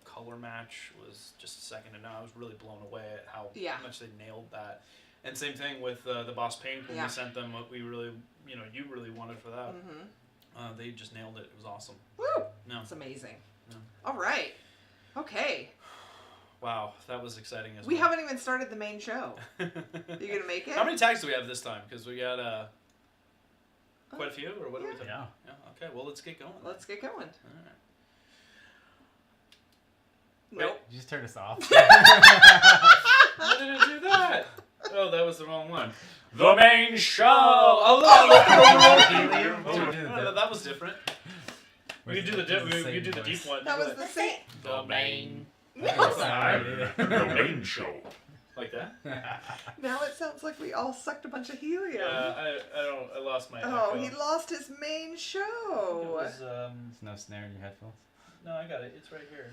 color match was just second to none. I was really blown away at how much they nailed that. And same thing with the Boss Paint when we sent them what we really, you really wanted for that. Mm-hmm. They just nailed it. It was awesome. Woo! No. It's amazing. No. All right. Okay. Wow, that was exciting as well. We haven't even started the main show. You gonna make it? How many tags do we have this time? Because we got quite a few, or what are we talking? Yeah. Okay, well, let's get going. Let's get going. All right. Nope. You just turned us off. Why did I do that? Oh, that was the wrong one. The main show. Oh, that was different. We could do the deep one. That was the same. The main. The main show. Like that? Now it sounds like we all sucked a bunch of helium. Yeah, I lost my. Oh, echo. he lost his main It show. was, There's no snare in your headphones. no, I got it. It's right here.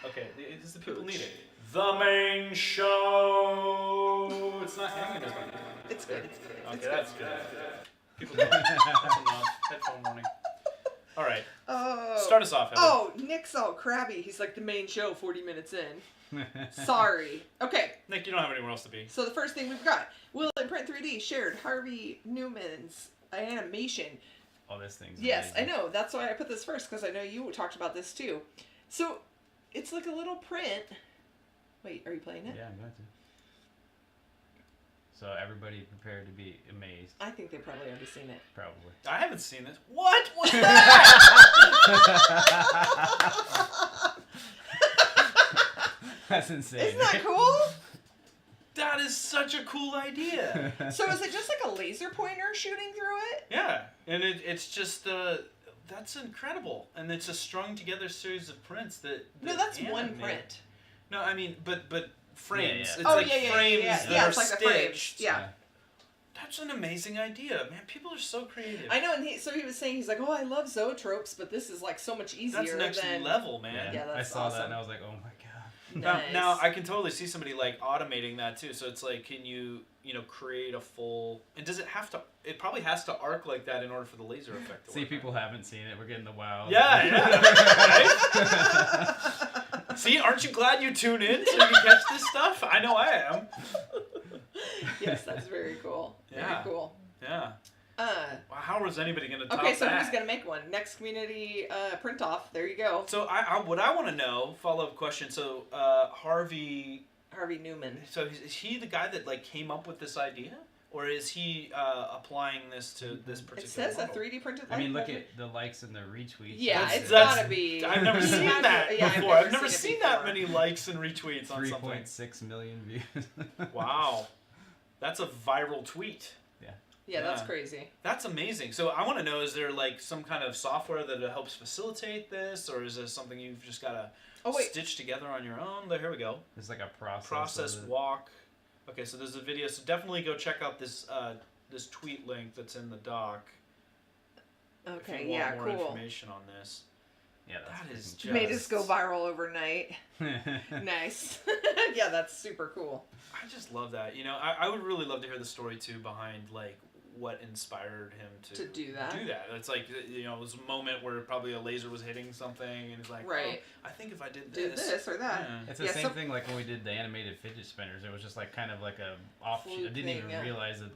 Okay, the people need it. The main show. It's not hanging as much. It's good. Okay, that's good. People need it. That's enough. Headphone warning. All right. Oh. Start us off, Heather. Oh, Nick's all crabby. He's like the main show 40 minutes in. Sorry. Okay, Nick, you don't have anywhere else to be. so the first thing we've got, Will and Print 3D shared Harvey Newman's animation. Oh, this thing's Yes, amazing. I know. That's why I put this first, because I know you talked about this too. So, it's like a little print. Wait, are you playing it? Yeah, I'm going to. So everybody prepared to be amazed. I think they've probably already seen it. Probably. I haven't seen this. What? What's that? That's insane. Isn't that cool? That is such a cool idea. So is it just like a laser pointer shooting through it? Yeah, and it's just that's incredible, and it's a strung together series of prints that. No, that's one animate. print. No, I mean, but frames. Yeah. It's Oh, like yeah, frames yeah. that Yeah, are it's like the frames. stitched. Yeah. That's an amazing idea, man. People are so creative. I know, and he was saying, he's like, oh, I love zoetropes, but this is like so much easier That's next than... level, man. Yeah, I that's saw that awesome. and I was like, oh my god. Nice. Now I can totally see somebody like automating that too. So it's like, can you create a full? And does it have to? It probably has to arc like that in order for the laser effect to See, work, people right? haven't seen it. We're getting the wow. Yeah. Right? See, aren't you glad you tune in so you can catch this stuff? I know I am. Yes, that's very cool. Yeah. Very cool. Yeah. Wow, how is anybody gonna top Okay, so that? who's gonna make one? Next community print off. There you go. So what I want to know, follow-up question. So Harvey Newman. So is he the guy that like came up with this idea, or is he applying this to this It particular? says a model? 3D printed. I mean, light look bulb. at the likes and the retweets. Yeah, That's- it's that's- gotta be. I've never He seen has- that yeah, before. I've never it seen that before. many likes and retweets on something. 3.6 million views. Wow, that's a viral tweet. Yeah, that's Yeah. crazy. That's amazing. So I want to know: is there like some kind of software that helps facilitate this, or is this something you've just got to stitch together on your own? Here we go. There's like a process. Process walk. Okay, so there's a video. So definitely go check out this this tweet link that's in the doc. If Okay, you want yeah, more cool. information on this. Yeah, That is freaking Made us go Just- viral overnight. cool. Nice. Yeah, that's super cool. I just love that. I would really love to hear the story too behind like what inspired him to do that. It's like it was a moment where probably a laser was hitting something, and it's like, Right. oh, I think if I did Do this, this or that. Yeah. It's the Yeah, same some- thing like when we did the animated fidget spinners. It was just like kind of like a offshoot. I Fluke didn't thing, even yeah. realize that,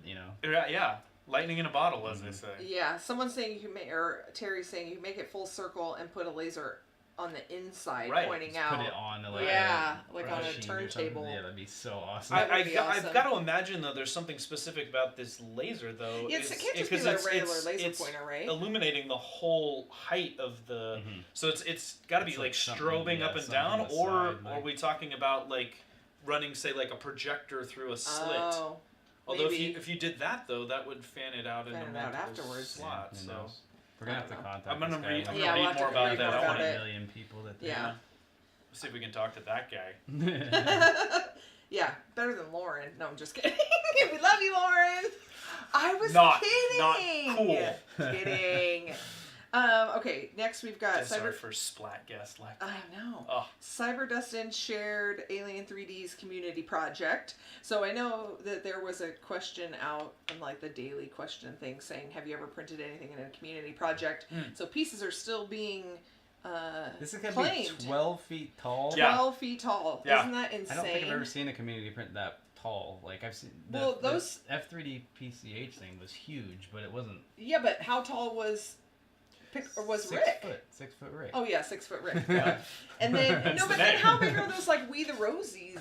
Yeah, lightning in a bottle, as they say. Yeah, someone's saying you can make, or Terry's saying you can make it full circle and put a laser on the inside Right. pointing just out. put it on like Yeah, a like on a machine or something. turntable. Yeah, that'd be so awesome. That would be I've awesome. got to imagine though. There's something specific about this laser though. Yeah, it can't just be because the it's- regular it's- laser it's pointer, right? illuminating the whole height of the. Mhm. So it's got to be It's like like something, strobing yeah, up and something down, on the or side, are like- we talking about like running, say, like a projector through a slit? Oh, Although maybe. if you did that though, that would fan it out into Fan it out multiple afterwards. Yeah, slots. who so knows? We're gonna have to I don't know. contact I'm gonna this guy. read. I'm Like, Yeah, gonna we'll read have more to about read that. more I about want it. to 1 million people that Yeah. see if we can talk to that guy. Yeah, better than Lauren. No, I'm just kidding. We love you, Lauren. I was Not kidding. cool. Kidding. Okay, next we've got That's our first splat guest. Like I know. Oh. Cyber Dustin shared Alien 3D's community project. So I know that there was a question out on like the daily question thing saying, have you ever printed anything in a community project? So pieces are still being This is gonna claimed. be 12 feet tall. 12 feet tall. Yeah. Isn't that insane? I don't think I've ever seen a community print that tall. Like I've seen those the F3D PCH thing was huge, but it wasn't. Yeah, but how tall was Rick? 6 foot Rick. Oh yeah, 6 foot Rick. Yeah. And then but then how big are those like We the Rosies?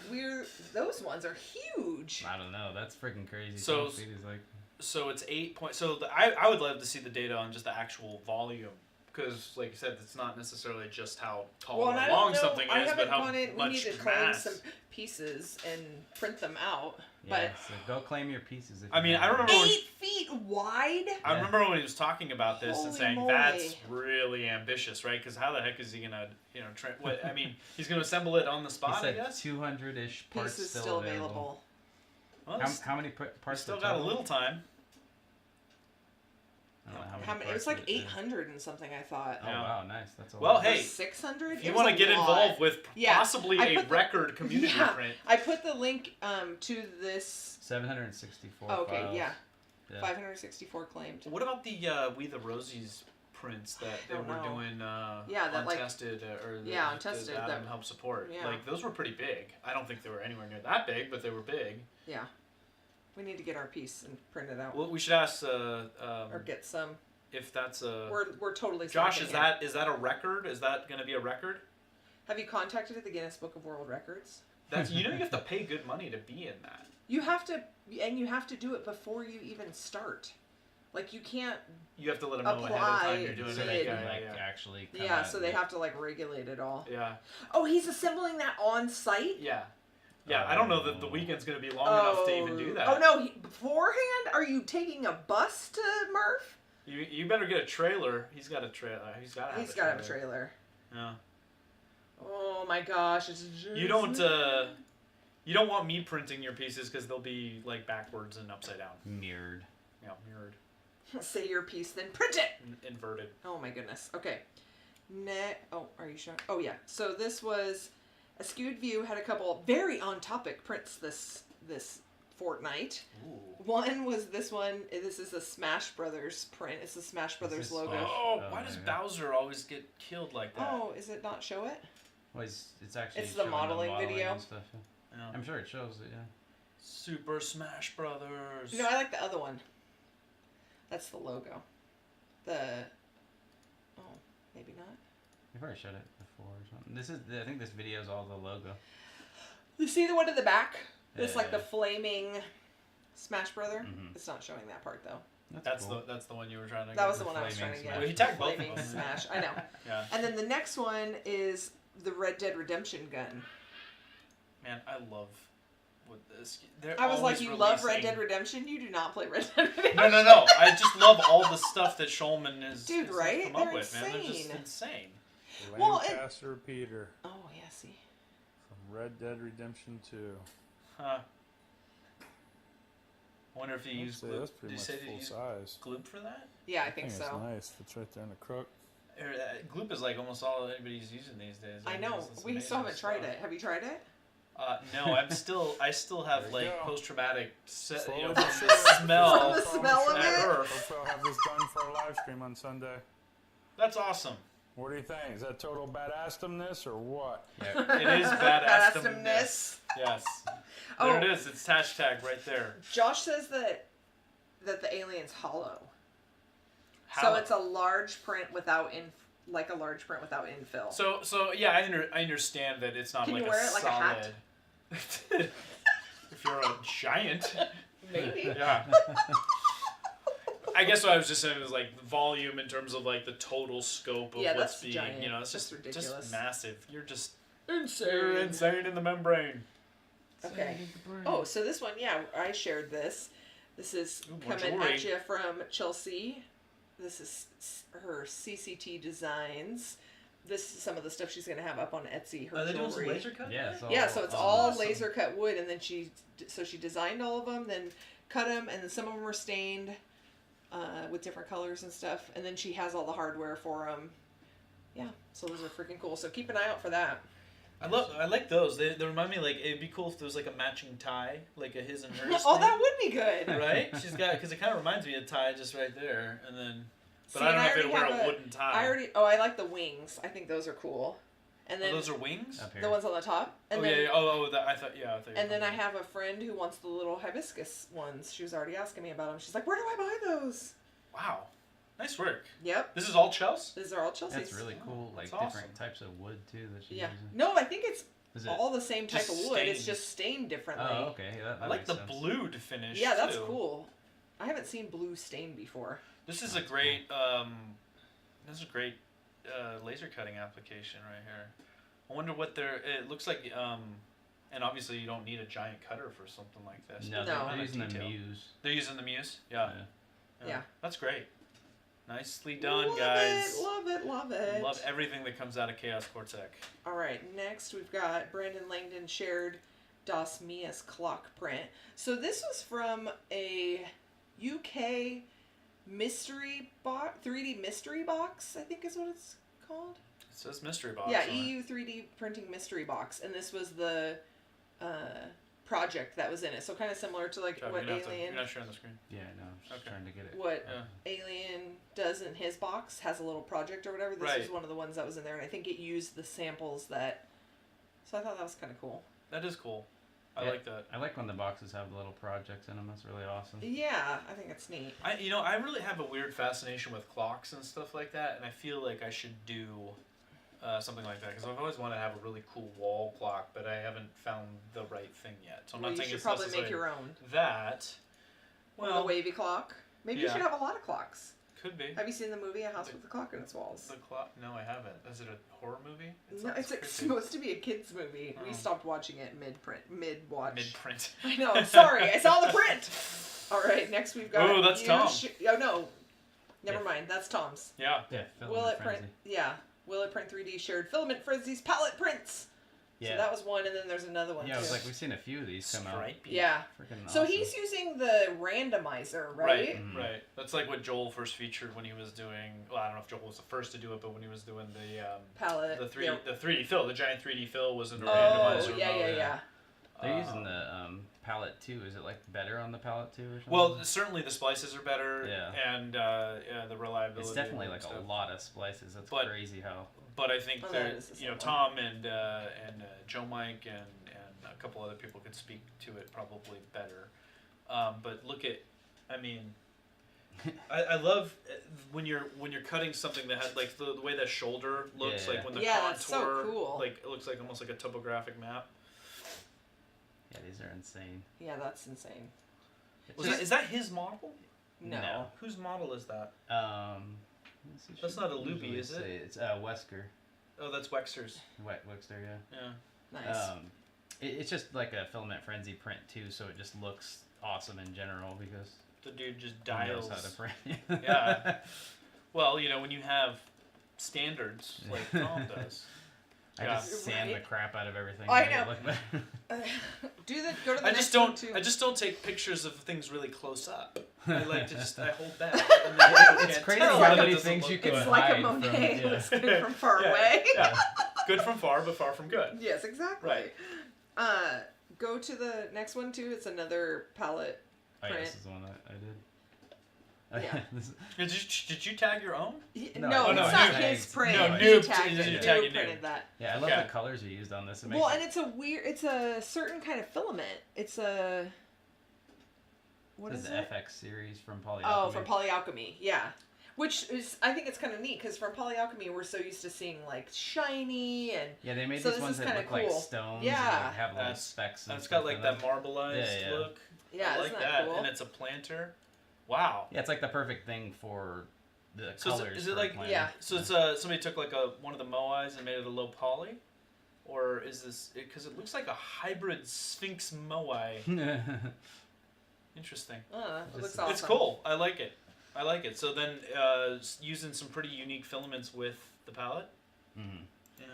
Those ones are huge. I don't know. That's freaking crazy. So 12 feet is like. So it's 8 point. So I would love to see the data on just the actual volume. Because, like you said, it's not necessarily just how tall or long something is, but how much we need to claim mass. some pieces and print them out. Yeah, so go claim your pieces. If I mean, I remember 8 feet wide. I remember when he was talking about this and Holy saying moly. that's really ambitious, right? Because how the heck is he gonna, I mean, he's gonna assemble it on the spot, he I said guess. 200-ish parts Pieces still available. Well, How many parts? still got a little time. I don't know how How many? It was parts like 800 and something. I thought. Oh wow, nice. That's a Well, lot. hey, 600. If you want to get involved with possibly I a put the- record community print, I put the link to this. 764. Okay, files. yeah. Yeah. 564 claimed. what about the We the Rosies prints that they Don't were know. doing that, like- untested or untested, that Adam that- helped support? yeah. Like those were pretty big. I don't think they were anywhere near that big, but they were big. Yeah. We need to get our piece and print it out. Well, we should ask or get some. if that's a. We're totally. Josh, slacking is that a record? Is that going to be a record? Have you contacted the Guinness Book of World Records? That's you have to pay good money to be in that. You have to, and you have to do it before you even start. Like you can't. You have to let them know ahead of time you're doing Apply it. they bid. can Yeah, like yeah. actually. Come Yeah, out so and- they have to like regulate it all. Yeah, Oh, he's assembling that on site. yeah. I don't know that the weekend's going to be long enough to even do that. Oh no! Beforehand, are you taking a bus to Murph? You better get a trailer. He's got a trailer. He's got to have a trailer. Yeah. Oh my gosh! It's You don't want me printing your pieces because they'll be like backwards and upside down. mirrored. Yeah, mirrored, say your piece, then print it. inverted. Oh my goodness. Okay. Oh, are you sure? Oh yeah. So this was a skewed view. Had a couple very on topic prints this fortnight. Ooh. One was this one. This is a Smash Brothers print. It's the Smash Brothers logo. Oh, why Oh, does yeah. Bowser always get killed like that? Oh, is it not show it? Well, it's actually. It's the showing modeling video. and stuff. Yeah. Yeah. I'm sure it shows it. Yeah. Super Smash Brothers. No, I like the other one. That's the logo. Maybe not. You've already showed it before or something. I think this video is all the logo. You see the one in the back? It's like the Yeah. flaming Smash Brother. Mhm. It's not showing that part though. That's cool. the one you were trying to. That get. was the one I was trying to Flaming get. Well, he tagged both of Flaming them. Smash. I know. Yeah. And then the next one is the Red Dead Redemption gun. Man, I love what this. I was like, you love Red Dead Redemption? You do not play Red Dead Redemption. No. I just love all the stuff that Shulman is Dude, has right? come up They're with, man. They're just insane. insane. Well, it- Lancaster Peter Oh, yeah, see. from Red Dead Redemption 2. Huh. I wonder if you use Actually, glue. that's Did pretty you much say to full use size. glue for that? Yeah, I I think it's so. nice. It's right there in the crook. Gloop is like almost all anybody's using these days. I know. It's We still amazing haven't tried stuff. it. Have you tried it? No, I still have There you like go. post-traumatic Slowly but from surely. the smell The smell of at it? Earth. Hopefully I'll have this done for a live stream on Sunday. That's awesome. What do you think? Is that total badassdomness or what? Yeah, it is badassdomness. Badassdomness. Yes. Oh. There it is. It's hashtag right there. Josh says that the alien's hollow. How? So it's a large print without infill. So yeah, I understand that it's not Can like you wear a it like a hat? solid. If you're a giant. Maybe. Yeah. I guess what I was just saying was like the volume in terms of like the total scope of Yeah, what's that's being, giant. it's That's just ridiculous. massive. You're Insane. insane in the membrane. Okay. Oh, so this one, yeah, I shared this. This is Ooh, more coming jewelry. at you from Chelsea. This is her CCT designs. This is some of the stuff she's gonna have up on Etsy. Her Are they doing some jewelry. laser cut? Yeah, it's all, Yeah, so it's all awesome. laser cut wood, and then she designed all of them, then cut them, and then some of them were stained. with different colors and stuff. And then she has all the hardware for them. Yeah, so those are freaking cool. So keep an eye out for that. I like those. They remind me, like, it'd be cool if there was like a matching tie, like a his and hers. Oh, thing. that would be good. Right? She's got, because it kind of reminds me of tie just right there, and then. But See, I don't know and if it'd wear already a have wooden tie. I like the wings. I think those are cool. And then those are wings. Up here. the ones on the top. And Oh then, yeah. Oh, that, I thought. Yeah, I thought. And then I have a friend who wants the little hibiscus ones. She was already asking me about them. She's like, "Where do I buy those?" Wow, nice work. Yep. This is all Chels. These are all Chelsea's. That's really cool. Like That's different awesome. types of wood too that she's Yeah. using. No, I think it's Is it? all the same type Just of wood. It's stained. just stained differently. Oh, okay. Yeah, that I like makes the sense. blue to finish. Yeah, that's too. cool. I haven't seen blue stained before. This is a That's great. This is a great laser cutting application right here. I wonder what they're. It looks like. And obviously you don't need a giant cutter for something like this. No, No. they're Amount of using the detail. Muse. They're using the Muse. Yeah. Yeah. That's great. Nicely done, love guys. It, love it, love it. Love everything that comes out of Chaos Cortec. All right, next we've got Brandon Langdon shared Das Mias clock print. So this was from a UK mystery box, 3D mystery box, I think is what it's called. It says mystery box. Yeah, on it. EU 3D printing mystery box, and this was the project that was in it. So kind of similar to like Chuck, what you're Alien, not sharing the screen. Yeah, no, I'm just Okay. trying to get it. what Yeah. Alien does in his box, has a little project or whatever. This Right. was one of the ones that was in there, and I think it used the samples that. So I thought that was kind of cool. That is cool. I Yeah. like that. I like when the boxes have the little projects in them. That's really awesome. Yeah, I think it's neat. I really have a weird fascination with clocks and stuff like that, and I feel like I should do something like that because I've always wanted to have a really cool wall clock, but I haven't found the right thing yet. So I'm Well, not you saying should it's probably necessarily make your own. that. Or Well, the wavy clock. Maybe you yeah. should have a lot of clocks. could be. Have you seen the movie A House with a Clock in Its Walls? The clock? No, I haven't. Is it a horror movie? No, it's creepy. supposed to be a kids movie. We Oh. stopped watching it mid watch. Mid-print. I know. Sorry, I saw the print. All right, next we've got. Oh, that's Tom. Oh no, never Yeah. mind. That's Tom's. Yeah. Yeah, Will it print? Yeah, Will it print 3D shared filament frenzies palette prints. Yeah. So that was one, and then there's another one Yeah, too. it was like we've seen a few of these come out. Stripey. Yeah. Freaking So awesome. he's using the randomizer, right? Mhm. Right. That's like what Joel first featured when he was doing. Well, I don't know if Joel was the first to do it, but when he was doing the Palette. the yeah. 3D fill, the giant 3D fill was in the Oh, randomizer yeah, mode. yeah, yeah. They're using the palette too. Is it like better on the palette too, or something? Well, certainly the splices are better, Yeah. and the reliability. it's definitely and like a stuff. lot of splices. That's But- crazy how. But I think Oh, that that is the you know same Tom and Joe Mike and a couple other people could speak to it probably better. But look at, I mean, I love when you're cutting something that has like the way that shoulder looks, Yeah. like when the Yeah, contour, that's so cool. like it looks like almost like a topographic map. Yeah, these are insane. Yeah, that's insane. Is that his model? No. No. Whose model is that? Let's see, That's should not a Luby, usually is it? say It's Wesker. Oh, that's Wexter's. Wexter, yeah. Yeah. Nice. It's just like a filament frenzy print too, so it just looks awesome in general because The dude just he knows dials. how to print. Yeah. Well, you know, when you have standards like Tom does. I Yeah. just sand the Right. crap out of everything. I to make it know. look better. Go to the I next just one don't. too. I just don't take pictures of things really close up. I like to just. I hold back. And then people It's can't crazy tell how that many it doesn't things look you can good. It's like a hide from- Monet. yeah. Looks good from far Yeah, away. Yeah. Good from far, but far from good. Yes, exactly. Right. Go to the next one too. It's another palette. Oh yeah, Print. this is the one that I did. Yeah. Did you tag your own? No, No, oh, it's no, not Noob his tags. print. No, He Noob tagged t- it. you Noob tag it, Noob. printed that. Yeah, I love Yeah. the colors you used on this. It makes Well, it- and it's a certain kind of filament. It's a what this is is the it? FX series from Polyalchemy. Oh, from Polyalchemy, yeah. Which is, I think it's kind of neat because from Polyalchemy we're so used to seeing like shiny and Yeah, they made So these this ones is that kinda look like cool. stones. Yeah. And, like, have little That's- specks. And It's got stuff like in that them. marbleized Yeah, yeah. look. yeah, I isn't like that that, cool? and it's a planter. Wow. Yeah, it's like the perfect thing for the So colors. is it for like planning. Yeah. So it's somebody took like one of the moais and made it a low poly, or is this because it looks like a hybrid Sphinx moai? Interesting. It looks Just- awesome. It's cool. I like it. I like it. So then using some pretty unique filaments with the palette. Mhm. Yeah.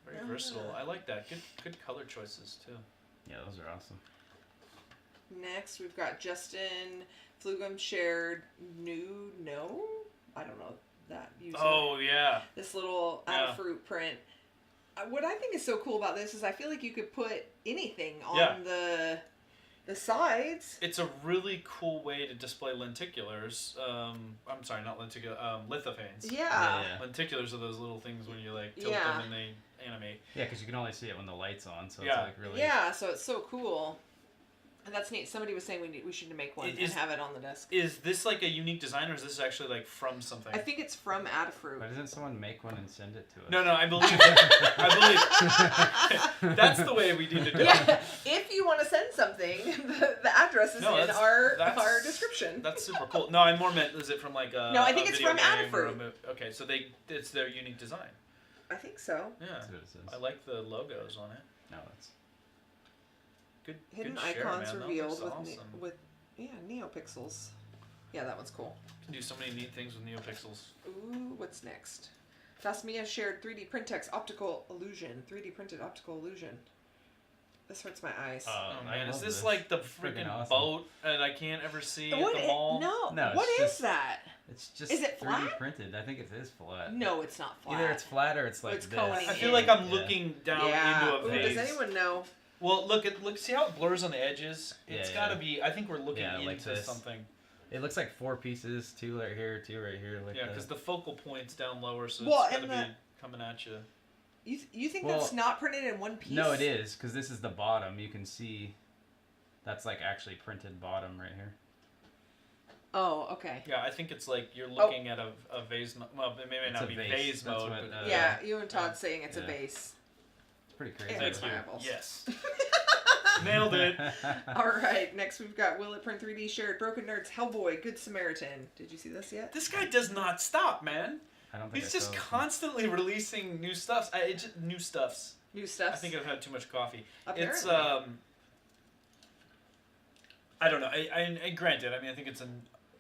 Very Yeah. versatile. I like that. Good color choices too. Yeah, those are awesome. Next, we've got Justin Flugum shared I don't know that user. Oh, yeah. This little Adafruit print. What I think is so cool about this is I feel like you could put anything on the sides. It's a really cool way to display lenticulars. I'm sorry, not lenticular. Lithophanes. Yeah. Lenticulars are those little things when you like tilt them and they animate. Yeah, because you can only see it when the light's on, so it's like really. Yeah, so it's so cool. And that's neat. Somebody was saying we should make one and have it on the desk. Is this like a unique design, or is this actually like from something? I think it's from Adafruit. Why doesn't someone make one and send it to us? No, I believe that's the way we need to do it. Yeah, if you want to send something, the address is in our description. That's super cool. No, I more meant, is it from like a No, I think a it's video from game or Adafruit. Okay, so it's their unique design. I think so. Yeah, That's what it says. I like the logos on it. No, that's. Good. Hidden good share, icons man. That revealed looks with awesome. neopixels. Yeah, that one's cool. You can do so many neat things with neopixels. Ooh, what's next? Fasmia shared 3D Printex optical illusion. 3D printed optical illusion. This hurts my eyes. Oh man, is love this like the freaking awesome. boat that I can't ever see at What the mall? No, what it's is just- that? It's just Is it 3D flat? printed. I think it is flat. No, it's not flat. Either it's flat or it's like It's this. coning I feel in. like I'm looking down Yeah. into a Ooh, vase. does anyone know? Well, look, see how it blurs on the edges? It's Yeah, gotta be. I think we're looking Yeah, like into this. something. It looks like 4 pieces, 2 right here, 2 right here, like Yeah, that. because the focal point's down lower, so Well, it's gotta and be coming at you. You think Well, that's not printed in one piece? No, it is, because this is the bottom. You can see that's like actually printed bottom right here. Oh, okay. Yeah, I think it's like you're looking at a vase. Well, it may It's not a be vase. vase That's mode. what, but, Yeah, you and Todd saying it's a yeah. base. It's pretty crazy. It Thank hurts you. my eyeballs. Yes. Nailed it. All right, next we've got Will It Print 3D shared Broken Nerds Hellboy Good Samaritan. Did you see this yet? This guy does not stop, man. I don't think He's just constantly releasing new stuffs. New stuffs. New stuff. I think I've had too much coffee. Apparently. It's I don't know. I granted. I mean, I think it's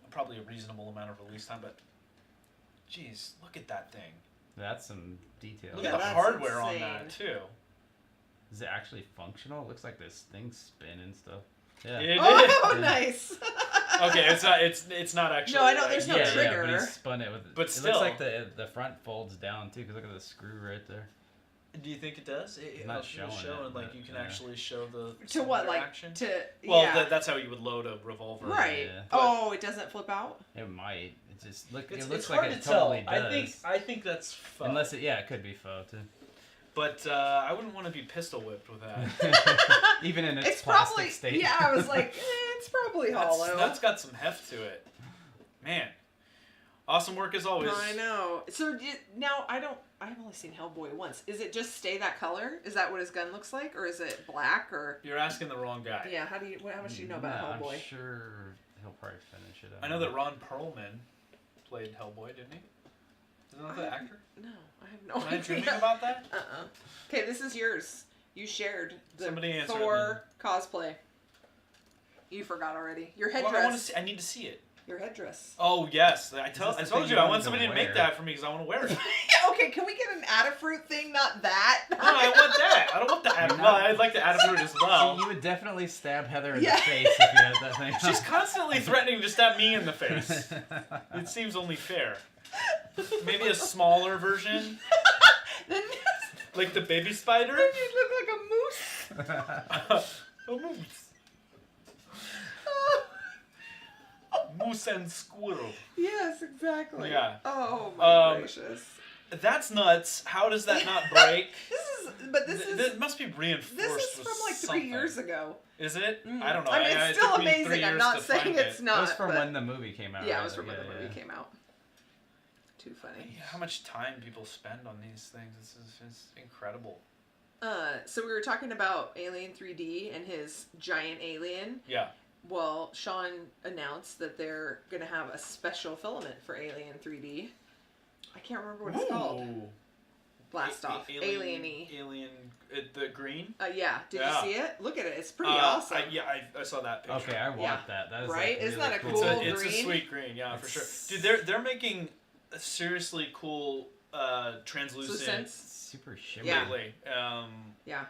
probably a reasonable amount of release time, but jeez, look at that thing. That's some detail. Look Yeah, at the that's hardware on insane. that too. Is it actually functional? It looks like this thing's spinning and stuff. Yeah. It Oh, is. nice. Okay, it's not. It's not actually. No, I know, like- there's no Yeah, trigger. but he spun it with. But it still. looks like the front folds down too. Cause look at the screw right there. Do you think it does? It's not showing it, like but, you can yeah. actually show the To what, cylinder like action? to? Well, yeah. that's how you would load a revolver. Right. Yeah. Oh, it doesn't flip out. It might. It just look. It's It looks hard like to it tell. totally does. I think that's faux. Unless it could be faux too. But I wouldn't want to be pistol whipped with that. Even in its It's plastic probably. state. Yeah, I was like, it's probably hollow. That's got some heft to it. Man, awesome work as always. I know. So now I've only seen Hellboy once. Is it just stay that color? Is that what his gun looks like, or is it black? Or You're asking the wrong guy. yeah, how much do you know about No, Hellboy? I'm sure he'll probably finish it up. I know that Ron Perlman played Hellboy, didn't he? Isn't that the actor? No, I have no Am I dreaming idea. about that? Okay, this is yours. You shared the Somebody answer it Thor cosplay. You forgot already. Your Well, headdress. I need to see it. Your headdress. Oh yes, I this told the you thing you I wanted want to somebody to make wear? that for me because I want to wear it. Okay, can we get an Adafruit thing? Not that. No, I want that. I don't want the Adam. Well, I'd like the Adam as well. See, you would definitely stab Heather in Yeah. the face if you had that thing. She's constantly threatening to stab me in the face. It seems only fair. Maybe a smaller version, Then like the baby spider. you'd look like a moose. A moose. Moose and squirrel. Yes, exactly. Yeah. Oh my Um, gracious. That's nuts. How does that not break? This is This must be reinforced. this is with from like 3 something. years ago. Is it? Mhm. I don't know. I mean, it it's still took me 3 amazing. I'm years not to saying find it's it. not. It was from but- when the movie came out. Yeah, it right? was from when the Yeah, movie yeah. came out. Too funny. How much time people spend on these things? This is just incredible. So we were talking about Alien 3D and his giant alien. Yeah. Well, Sean announced that they're gonna have a special filament for Alien 3D. I can't remember what it's called. Ooh. Blast off. Alien-y. Alien. The green. Yeah. Did Yeah. you see it? Look at it. It's pretty awesome. I saw that picture. Okay, I want Yeah. that. That is Right? Like Isn't really that a cool. cool It's a green? sweet green, yeah, for sure. It's- Dude, they're making a seriously cool translucent Translucent. Super shimmery. Yeah. lately. Yeah.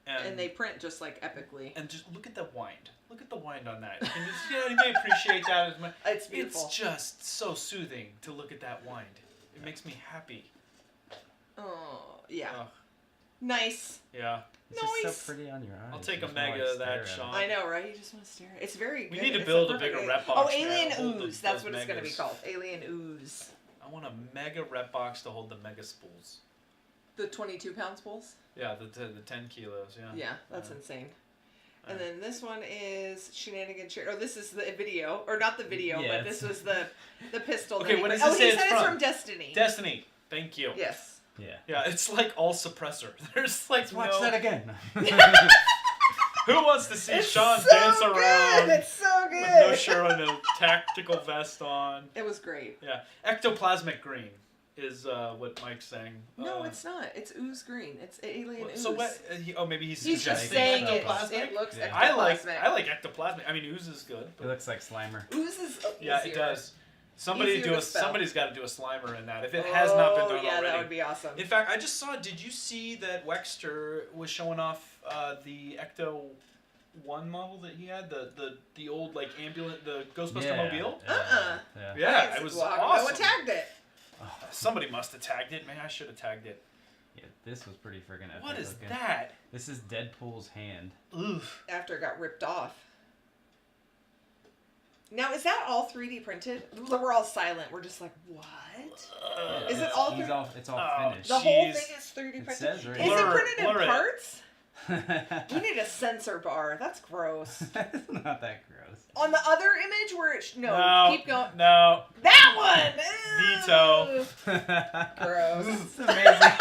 And they print just like epically. And just look at the wind. Look at the wind on that. Can anybody appreciate that as much? It's beautiful. It's just so soothing to look at that wind. It makes me happy. Oh, yeah. Ugh. Nice. Yeah. It's just so pretty on your eyes. I'll take You a just wanna, mega like, of that, stare at Sean. it. I know, right? You just want to stare at it. It's very We good. need to It's build the a bigger perfect- rep box. Oh, to Alien hold Ooze. the- That's those what it's going to be megas. called. Alien Ooze. I want a mega rep box to hold the mega spools. The 22-pound spools? Yeah, the 10 kilos, yeah. Yeah, that's insane. And then this one is Shenanigan Chair. Oh, this is the video. Or not the video, Yeah, but this was the pistol. Okay, that what he does it say he it's said it's from? from Destiny. Destiny. Thank you. Yes. Yeah. Yeah, it's like all suppressor. There's like Watch no... that again. Who wants to see It's Sean so dance good. around It's so good. with no shirt on, a tactical vest on? It was great. Yeah, ectoplasmic green is what Mike's saying. No, it's not. It's ooze green. It's alien ooze. So what? Maybe he's He's just suggesting saying ectoplasmic. it looks Yeah. ectoplasmic. I like ectoplasmic. I mean, ooze is good. It But looks like Slimer. Ooze is yeah, easier. it does. Easier to spell. Somebody's got to do a Slimer in that if it has not been done yeah, already. that would be awesome. In fact, I just saw. Did you see that Wexter was showing off the Ecto 1 model that he had, the old like ambulance, the Ghostbuster mobile? Uh-uh. Yeah. Yeah, it was No awesome. one tagged it. Somebody must have tagged it. Man, I should have tagged it. Yeah, this was pretty freaking epic. What is looking. that? This is Deadpool's hand. Oof. After it got ripped off. Now, is that all 3D printed? We're all silent. We're just like, what? Is it all He's 3D? all it's all Oh, finished. The whole Jeez. thing is 3D printed? It says right Is here. it printed Blur in it. parts? We need a sensor bar. That's gross. It's not that gross. On the other image where it... No, keep going. No. That one! Veto. Ew. Gross. It's amazing.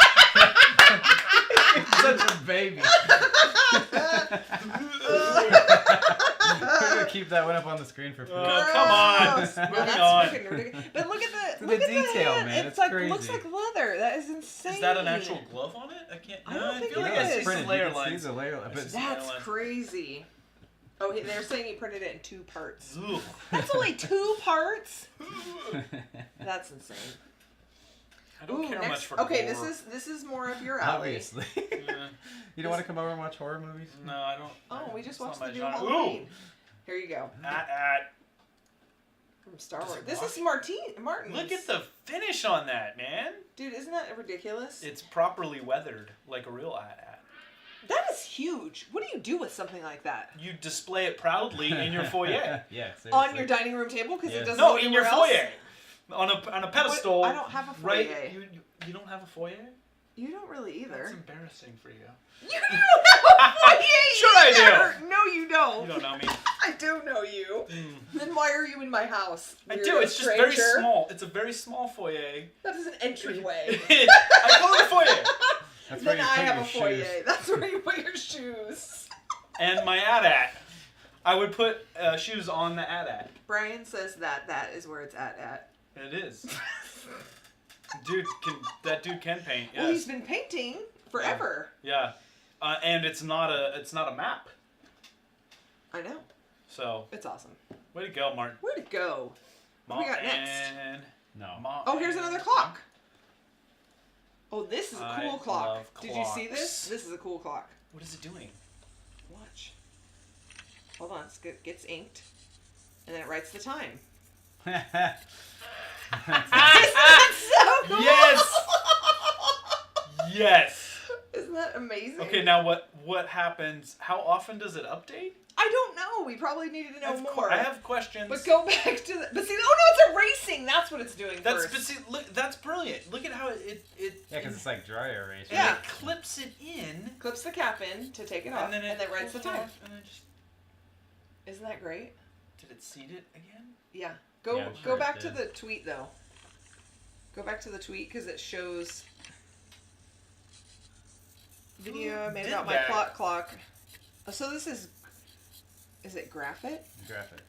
He's such a baby. We're gonna keep that one up on the screen for Pooch. Oh, come on. Gross. Moving That's on. freaking ridiculous. But look at the The detail, hand. man, It's it's like crazy. looks like leather. That is insane. Is that an actual glove on it? I can't. I don't think feel it like I is. see some Printed. layer You can see lines. the layer, I but see That's lines. crazy. Oh, they're saying he printed it in 2 parts. Ugh. That's only 2 parts? That's insane. I don't care next, much for okay, gore. this is more of your alley. obviously. Yeah. You don't want to come over and watch horror movies? No, I don't. Oh, we just it's not watched my the new genre. Halloween. Here you go. From Star Does Wars. it This walk? is Martin. Look at the finish on that, man. Dude, isn't that ridiculous? It's properly weathered, like a real at. That is huge. What do you do with something like that? You display it proudly in your foyer. Yeah, seriously. On your dining room table? Because Yeah. it doesn't No, go in your anywhere else? foyer. On a pedestal. What? I don't have a foyer. Right? You don't have a foyer? You don't really either. That's embarrassing for you. You don't have a foyer Sure I either. No, you don't. You don't know me. I do know you. Mm. Then why are you in my house? I Weird do. It's just very stranger? small. It's a very small foyer. That is an entryway. I call it a foyer. That's where Then you I put have your a foyer. shoes. That's where you put your shoes. And my at. I would put shoes on the at. Brian says that is where it's at. It is. That dude can paint. Yes. Well, he's been painting forever. Yeah. And it's not a map. I know. So It's awesome. way to go, Martin. Where'd it go? What do we got next? No. Oh, here's another clock. Oh, this is a cool I clock. love Did you see clocks. this? This is a cool clock. What is it doing? Watch. Hold on, it gets inked. And then it writes the time. Isn't that so cool? Yes! Yes. Isn't that amazing? Okay, now what happens? How often does it update? I don't know. We probably needed to know more. I have questions. But go back to the. But see, oh no, it's erasing. That's what it's doing That's first. but see, look, that's brilliant. Look at how it Yeah, because it's like dry erase. and Yeah. it clips it in, Clips the cap in to take it off, and then it writes the pulls it time. off, and then just Isn't that great? did it seed it again? Yeah. Go Yeah, I'm sure go it back to did. the tweet though. Go back to the tweet because it shows video I made did about my that? plot clock. Oh, so this is it Graphic? Graphic.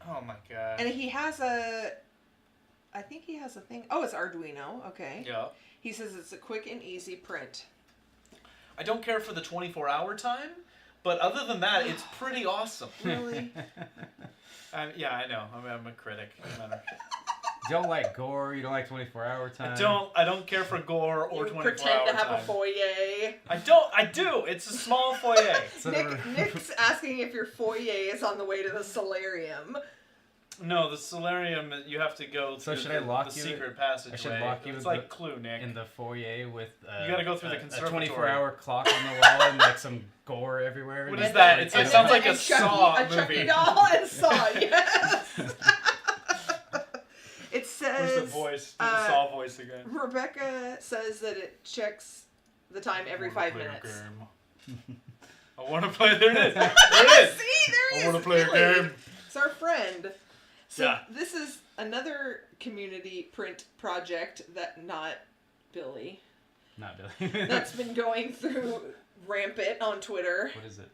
Oh my god. And he has I think he has a thing. Oh, it's Arduino. Okay. Yeah. He says it's a quick and easy print. I don't care for the 24-hour time, but other than that, it's pretty awesome. Really? Yeah, I know. I'm a critic. No matter. You don't like gore. You don't like 24-hour time. I don't care for gore or You 24-hour pretend to have time. a foyer. I do. It's a small foyer. So Nick's asking if your foyer is on the way to the solarium. No, the solarium, you have to go through should I lock the you secret passageway. I should lock you It's in like the- Clue, Nick. in the foyer with You gotta go through the a conservatory. 24-hour clock on the wall and like some gore everywhere. What and is that? like, It And sounds then- like a and Chucky, Saw a Chucky movie. doll and Saw, yes. It Where's says the voice? Do the Saw voice again. Rebecca says that it checks the time every 5 minutes. I want to play. There it is. There it is. See, there he I is. want to play a Billy. game. It's our friend. So Yeah. this is another community print project that not Billy. Not Billy. That's been going through rampant on Twitter. What is it?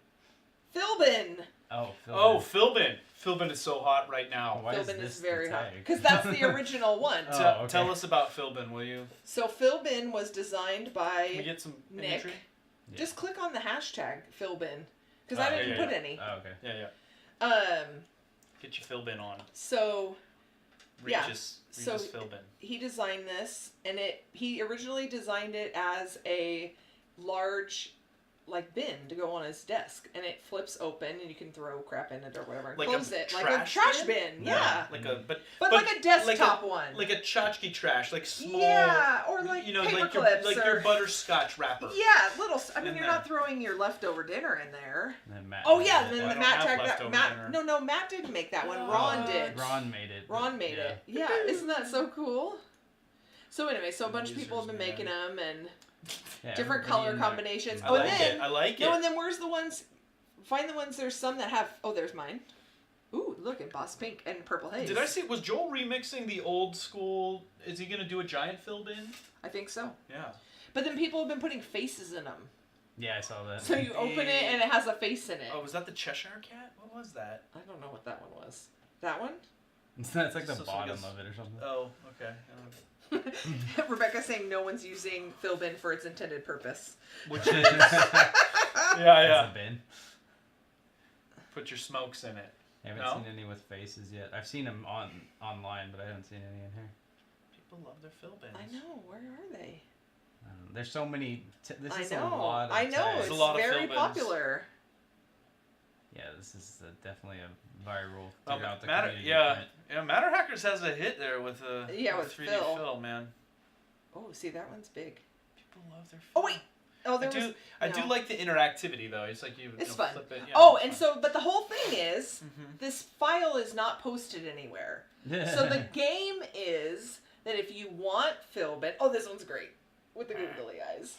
Philbin. Oh, Phil. Oh, Philbin. Philbin is so hot right now. Why is Philbin this is very the hot tag? because that's the original one. Oh, okay. Tell us about Philbin, will you? So Philbin was designed Can we by get some Nick. imagery? Yeah. Just click on the hashtag Philbin because I Oh, didn't yeah, put yeah. any. Oh, okay. Yeah, yeah. Um. Get your Philbin on. So Yeah. Regis So- Philbin. he designed this, and he originally designed it as a large, like, bin to go on his desk, and it flips open, and you can throw crap in it or whatever. Like Close a it like a trash trash bin? bin. Yeah. Like a but But like a desktop like one. like a tchotchke trash, like small. Yeah, or like you know, paper like clips your or butterscotch wrapper. yeah, little. I mean, in you're there. not throwing your leftover dinner in there. And then Matt Oh made yeah, it. and then I the don't Matt have tag. leftover Matt, dinner. no, Matt didn't make that one. Oh. Ron did. Ron made it. Ron made Yeah. it. Yeah, isn't that so cool? So anyway, so a bunch of people have been Losers, making them and Yeah, different everybody color in there. combinations. I Oh, and like then it. I like no, it. and then where's the ones? Find the ones. There's some that have. Oh, there's mine. Ooh, look at Boss Pink and Purple Haze. Did I see? Was Joel remixing the old school? Is he gonna do a giant Philbin? I think so. Yeah. But then people have been putting faces in them. Yeah, I saw that. So you open it and it has a face in it. Oh, was that the Cheshire Cat? What was that? I don't know what that one was. That one? It's like the So bottom it's- of it or something. Oh, okay. Rebecca's saying no one's using Philbin for its intended purpose. Which is That's yeah. a bin. Put your smokes in it. I haven't No? seen any with faces yet. I've seen them online, but I haven't seen any in here. People love their Philbins. I know. Where are they? There's so many. This I is know. a lot of I know. tags. It's a lot of very Philbins. popular. Yeah, this is definitely a viral Oh, throughout the Matter, community. yeah, print. yeah. Matter Hackers has a hit there with a Yeah, with 3D Phil. Phil, man. Oh, see, that one's big. People love their. Phil. Oh, wait. Oh, I there do. was. I do no. like the interactivity though. It's like you. It's you fun. Flip it. Yeah, Oh, it's and fun. so, but the whole thing is, Mhm. this file is not posted anywhere. So the game is that if you want Philbin, oh, this one's great with the googly eyes.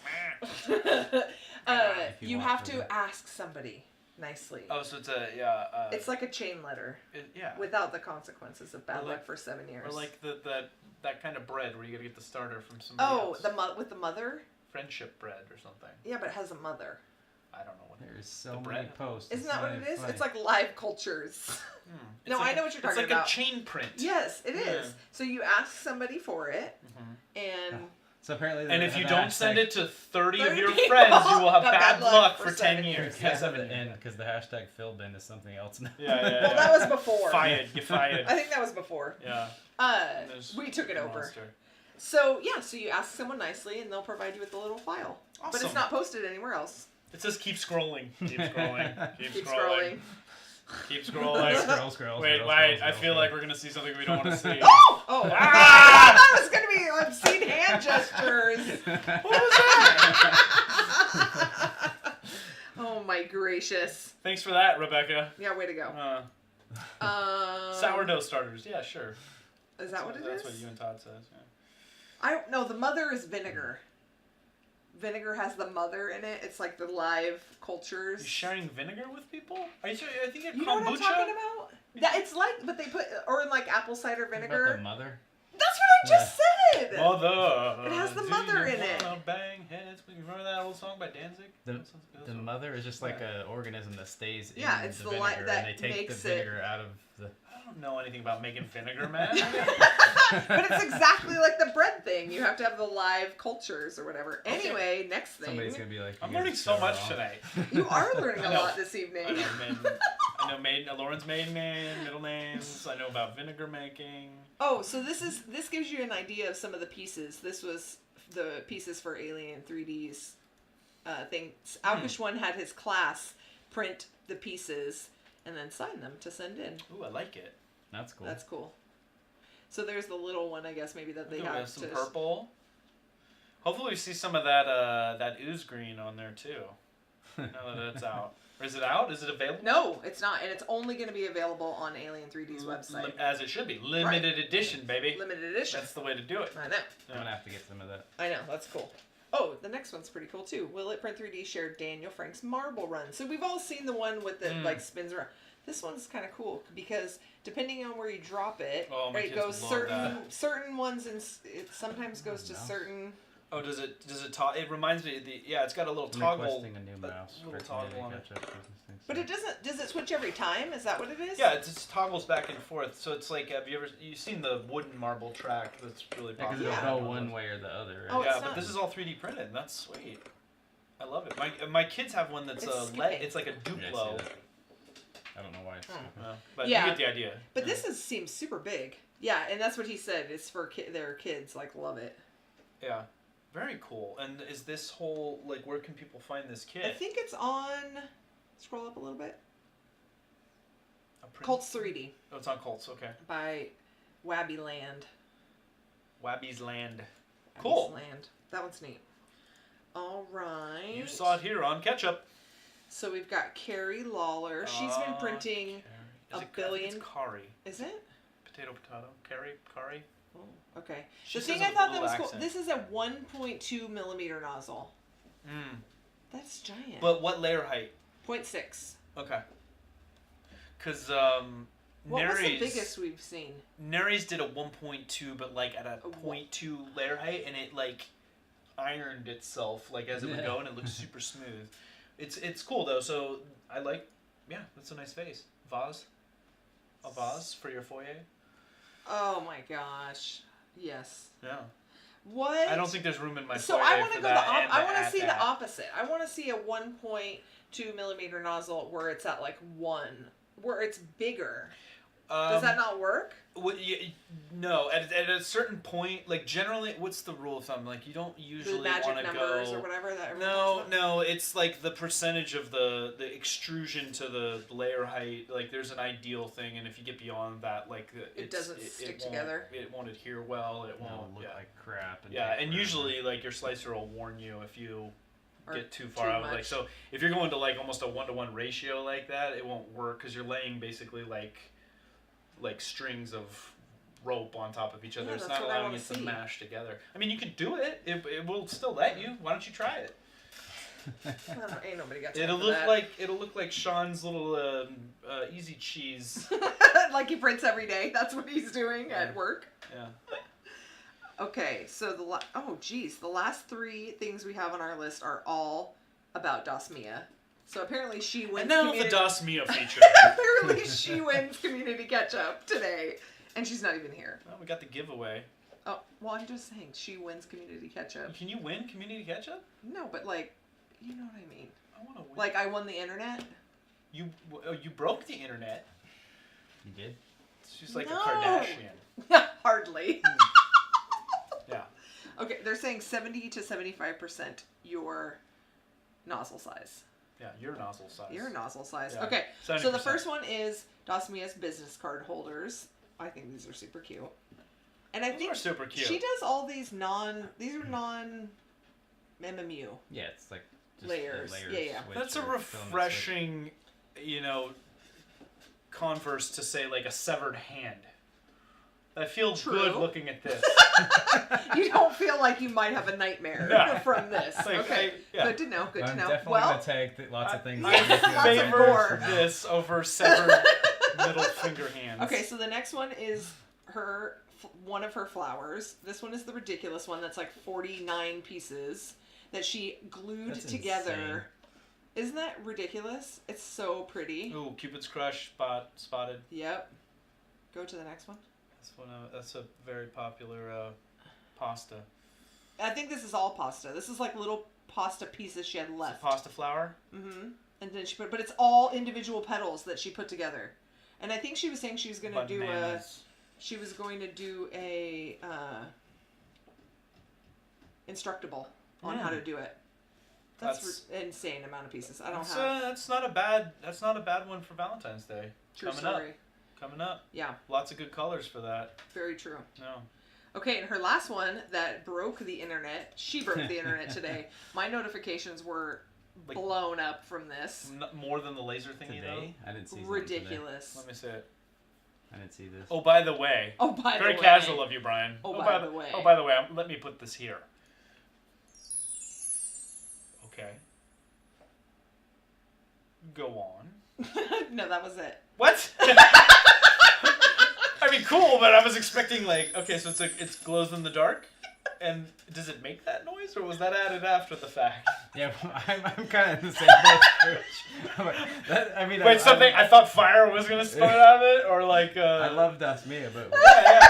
If you You want have Philbin. to ask somebody nicely. Oh, so it's a yeah. It's like a chain letter yeah. without the consequences of bad Or like- luck for 7 years. Or like that kind of bread where you gotta get the starter from somebody oh, else. with the mother. Friendship bread or something. Yeah, but it has a mother. I don't know what. There's so The many bread. posts. Isn't It's that what so it many is? funny. It's like live cultures. It's No, like I know what you're talking It's like about. a chain print. Yes, it is. Yeah. So you ask somebody for it, Mhm. and So apparently, And if you don't send it to 30 of 30 your people friends, you will have got bad luck for 10 7 years. because Yeah, of the 7 end, because the hashtag Philbin is something else now. Yeah, yeah, well, that was before. Fired. You fired. I think that was before. Yeah. There's We took it a over. monster. So yeah, so you ask someone nicely, and they'll provide you with a little file. But it's Awesome. not posted anywhere else. It says keep scrolling. Keep scrolling. Keep, Keep scrolling. scrolling. Keep scrolling. Scroll. Wait, scroll, wait. scroll, I feel scroll. like we're gonna see something we don't want to see. Oh, I thought it was gonna be obscene hand gestures. What was that? Oh my gracious. Thanks for that, Rebecca. Yeah, way to go. Sourdough starters. Yeah, sure. Is that what it is? That's what you and Todd says. Yeah. I don't know. The mother is vinegar. Vinegar has the mother in it. It's like the live cultures. You sharing vinegar with people? Are you sure? I think You know what I'm kombucha. talking about? That it's like, but they put or in like apple cider About vinegar. the mother. That's what I just said. Mother. It has the do mother you in it. wanna Bang heads. You remember that old song by Danzig? The- That sounds- The mother is just like an organism that stays Yeah, in it's the the vinegar, li- that and they take the makes it- vinegar out of the. I don't know anything about making vinegar, man. But it's exactly like the bread thing. You have to have the live cultures or whatever. Anyway, next thing. Somebody's gonna be like. I'm "You guys learning are so much wrong." tonight. You are learning a I know. lot this evening. I know Lauren's maiden name, middle names. I know about vinegar making. Oh, so this gives you an idea of some of the pieces. This was the pieces for Alien 3D's thing. Alkish One had his class print the pieces and then sign them to send in. Ooh, I like it. That's cool. That's cool. So there's the little one, I guess, maybe that they have some purple. Hopefully we see some of that ooze green on there too. Now that it's out. Or is it out? Is it available? No, it's not, and it's only going to be available on Alien 3D's website. As it should be. Limited edition, baby. Limited edition. That's the way to do it. I know. I'm gonna have to get some of that. I know, that's cool. Oh, the next one's pretty cool too. Will It Print 3D shared Daniel Frank's marble run. So we've all seen the one with the like spins around. This one's kind of cool because depending on where you drop it, it goes certain ones, and it sometimes goes to certain. Oh, does it it reminds me of it's got a little toggle. Requesting a new mouse. Little toggle on it. But it doesn't. Does it switch every time? Is that what it is? Yeah, it just toggles back and forth. So it's like, have you seen the wooden marble track that's really popular? Because it'll go one way or the other. Right? Oh, yeah, but this is all 3D printed. And that's sweet. I love it. My kids have one that's it's like a Duplo. I don't know why. But you get the idea. But this seems super big. Yeah, and that's what he said. It's for their kids. Like, love it. Yeah. Very cool. And is this whole, like, where can people find this kit? I think it's on, scroll up a little bit. Colts 3D. Oh, it's on Colts, okay. By Wabby Land. Wabby's Land. Cool. Wabby's Land. That one's neat. All right. You saw it here on Ketchup. So we've got Carrie Lawler. She's been printing a billion. It's Kari. Is it? Potato. Kari. Oh, okay. She the thing says I it thought with that a was little cool. accent. This is a 1.2 millimeter nozzle. That's giant. But what layer height? 0.6. Okay. Because What was the biggest we've seen? Neri's did a 1.2, but like at a 0.2 layer height, and it like ironed itself like as it would go, and it looks super smooth. It's cool though. So I like, that's a nice vase. A vase for your foyer. Oh my gosh! Yes. Yeah. What? I don't think there's room in my So foyer I want to for go. that. I want to see the opposite. I want to see a 1.2 millimeter nozzle where it's at like 1, where it's bigger. Does that not work? No, at a certain point, like generally, what's the rule of thumb? Like you don't usually want to go. The magic numbers or whatever that. No, it's like the percentage of the extrusion to the layer height. Like there's an ideal thing, and if you get beyond that, like it doesn't stick together. It won't adhere well. It won't look like crap. And usually, like your slicer will warn you if you get too far out. Like so, if you're going to like almost a 1-to-1 ratio like that, it won't work because you're laying basically like strings of rope on top of each other. It's not allowing it to mash together. I mean, you could do it. It will still let you. Why don't you try it? Ain't nobody got time it'll for look that. It'll look like Sean's little easy cheese. Like he prints every day. That's what he's doing at work. Yeah. Okay, so the last 3 things we have on our list are all about Das Mia. So apparently she wins. And now the Das Mia feature. Apparently she wins Community Ketchup today, and she's not even here. Well, we got the giveaway. Oh, well, I'm just saying she wins Community Ketchup. Can you win Community Ketchup? No, but like, you know what I mean. I want to win. Like I won the internet. You broke the internet. You did? She's like a Kardashian. Hardly. Yeah. Okay, they're saying 70 to 75% your nozzle size. Yeah, your nozzle size. Your nozzle size. Yeah. Okay, 70%. so the first one is Das Mia's business card holders. I think these are super cute. And I Those think are super cute. She does all these these are non MMU. Yeah, it's like just layers. Yeah. That's a refreshing, converse to say like a severed hand. I feel good looking at this. You don't feel like you might have a nightmare from this. Like, okay, good to know. Good to know. Definitely gonna tag lots of things. I favor this over severed middle finger hands. Okay, so the next one is one of her flowers. This one is the ridiculous one that's like 49 pieces that she glued together. Insane. Isn't that ridiculous? It's so pretty. Ooh, Cupid's Crush spotted. Yep. Go to the next one. That's a very popular pasta. I think this is all pasta. This is like little pasta pieces she had left. It's a pasta flour? Mm-hmm. And then she but it's all individual petals that she put together. And I think she was saying she was going to do she was going to do a instructable on how to do it. That's insane amount of pieces. I don't have. That's not a bad one for Valentine's Day. True story. Coming up. Yeah. Lots of good colors for that. Very true. No. Okay, and her last one that broke the internet. She broke the internet today. My notifications were blown up from this. More than the laser thingy Today? I didn't see something Ridiculous. today. Let me see it. I didn't see this. Oh, by the way. Very casual of you, Brian. Oh, by the way. Oh, by the way. Let me put this here. Okay. Go on. No, that was it. What? I mean, cool, but I was expecting okay, so it's glows in the dark, and does it make that noise, or was that added after the fact? Yeah, I'm kind of in the same boat. Wait, I thought fire was gonna start out of it, or I love Das Mia, but yeah.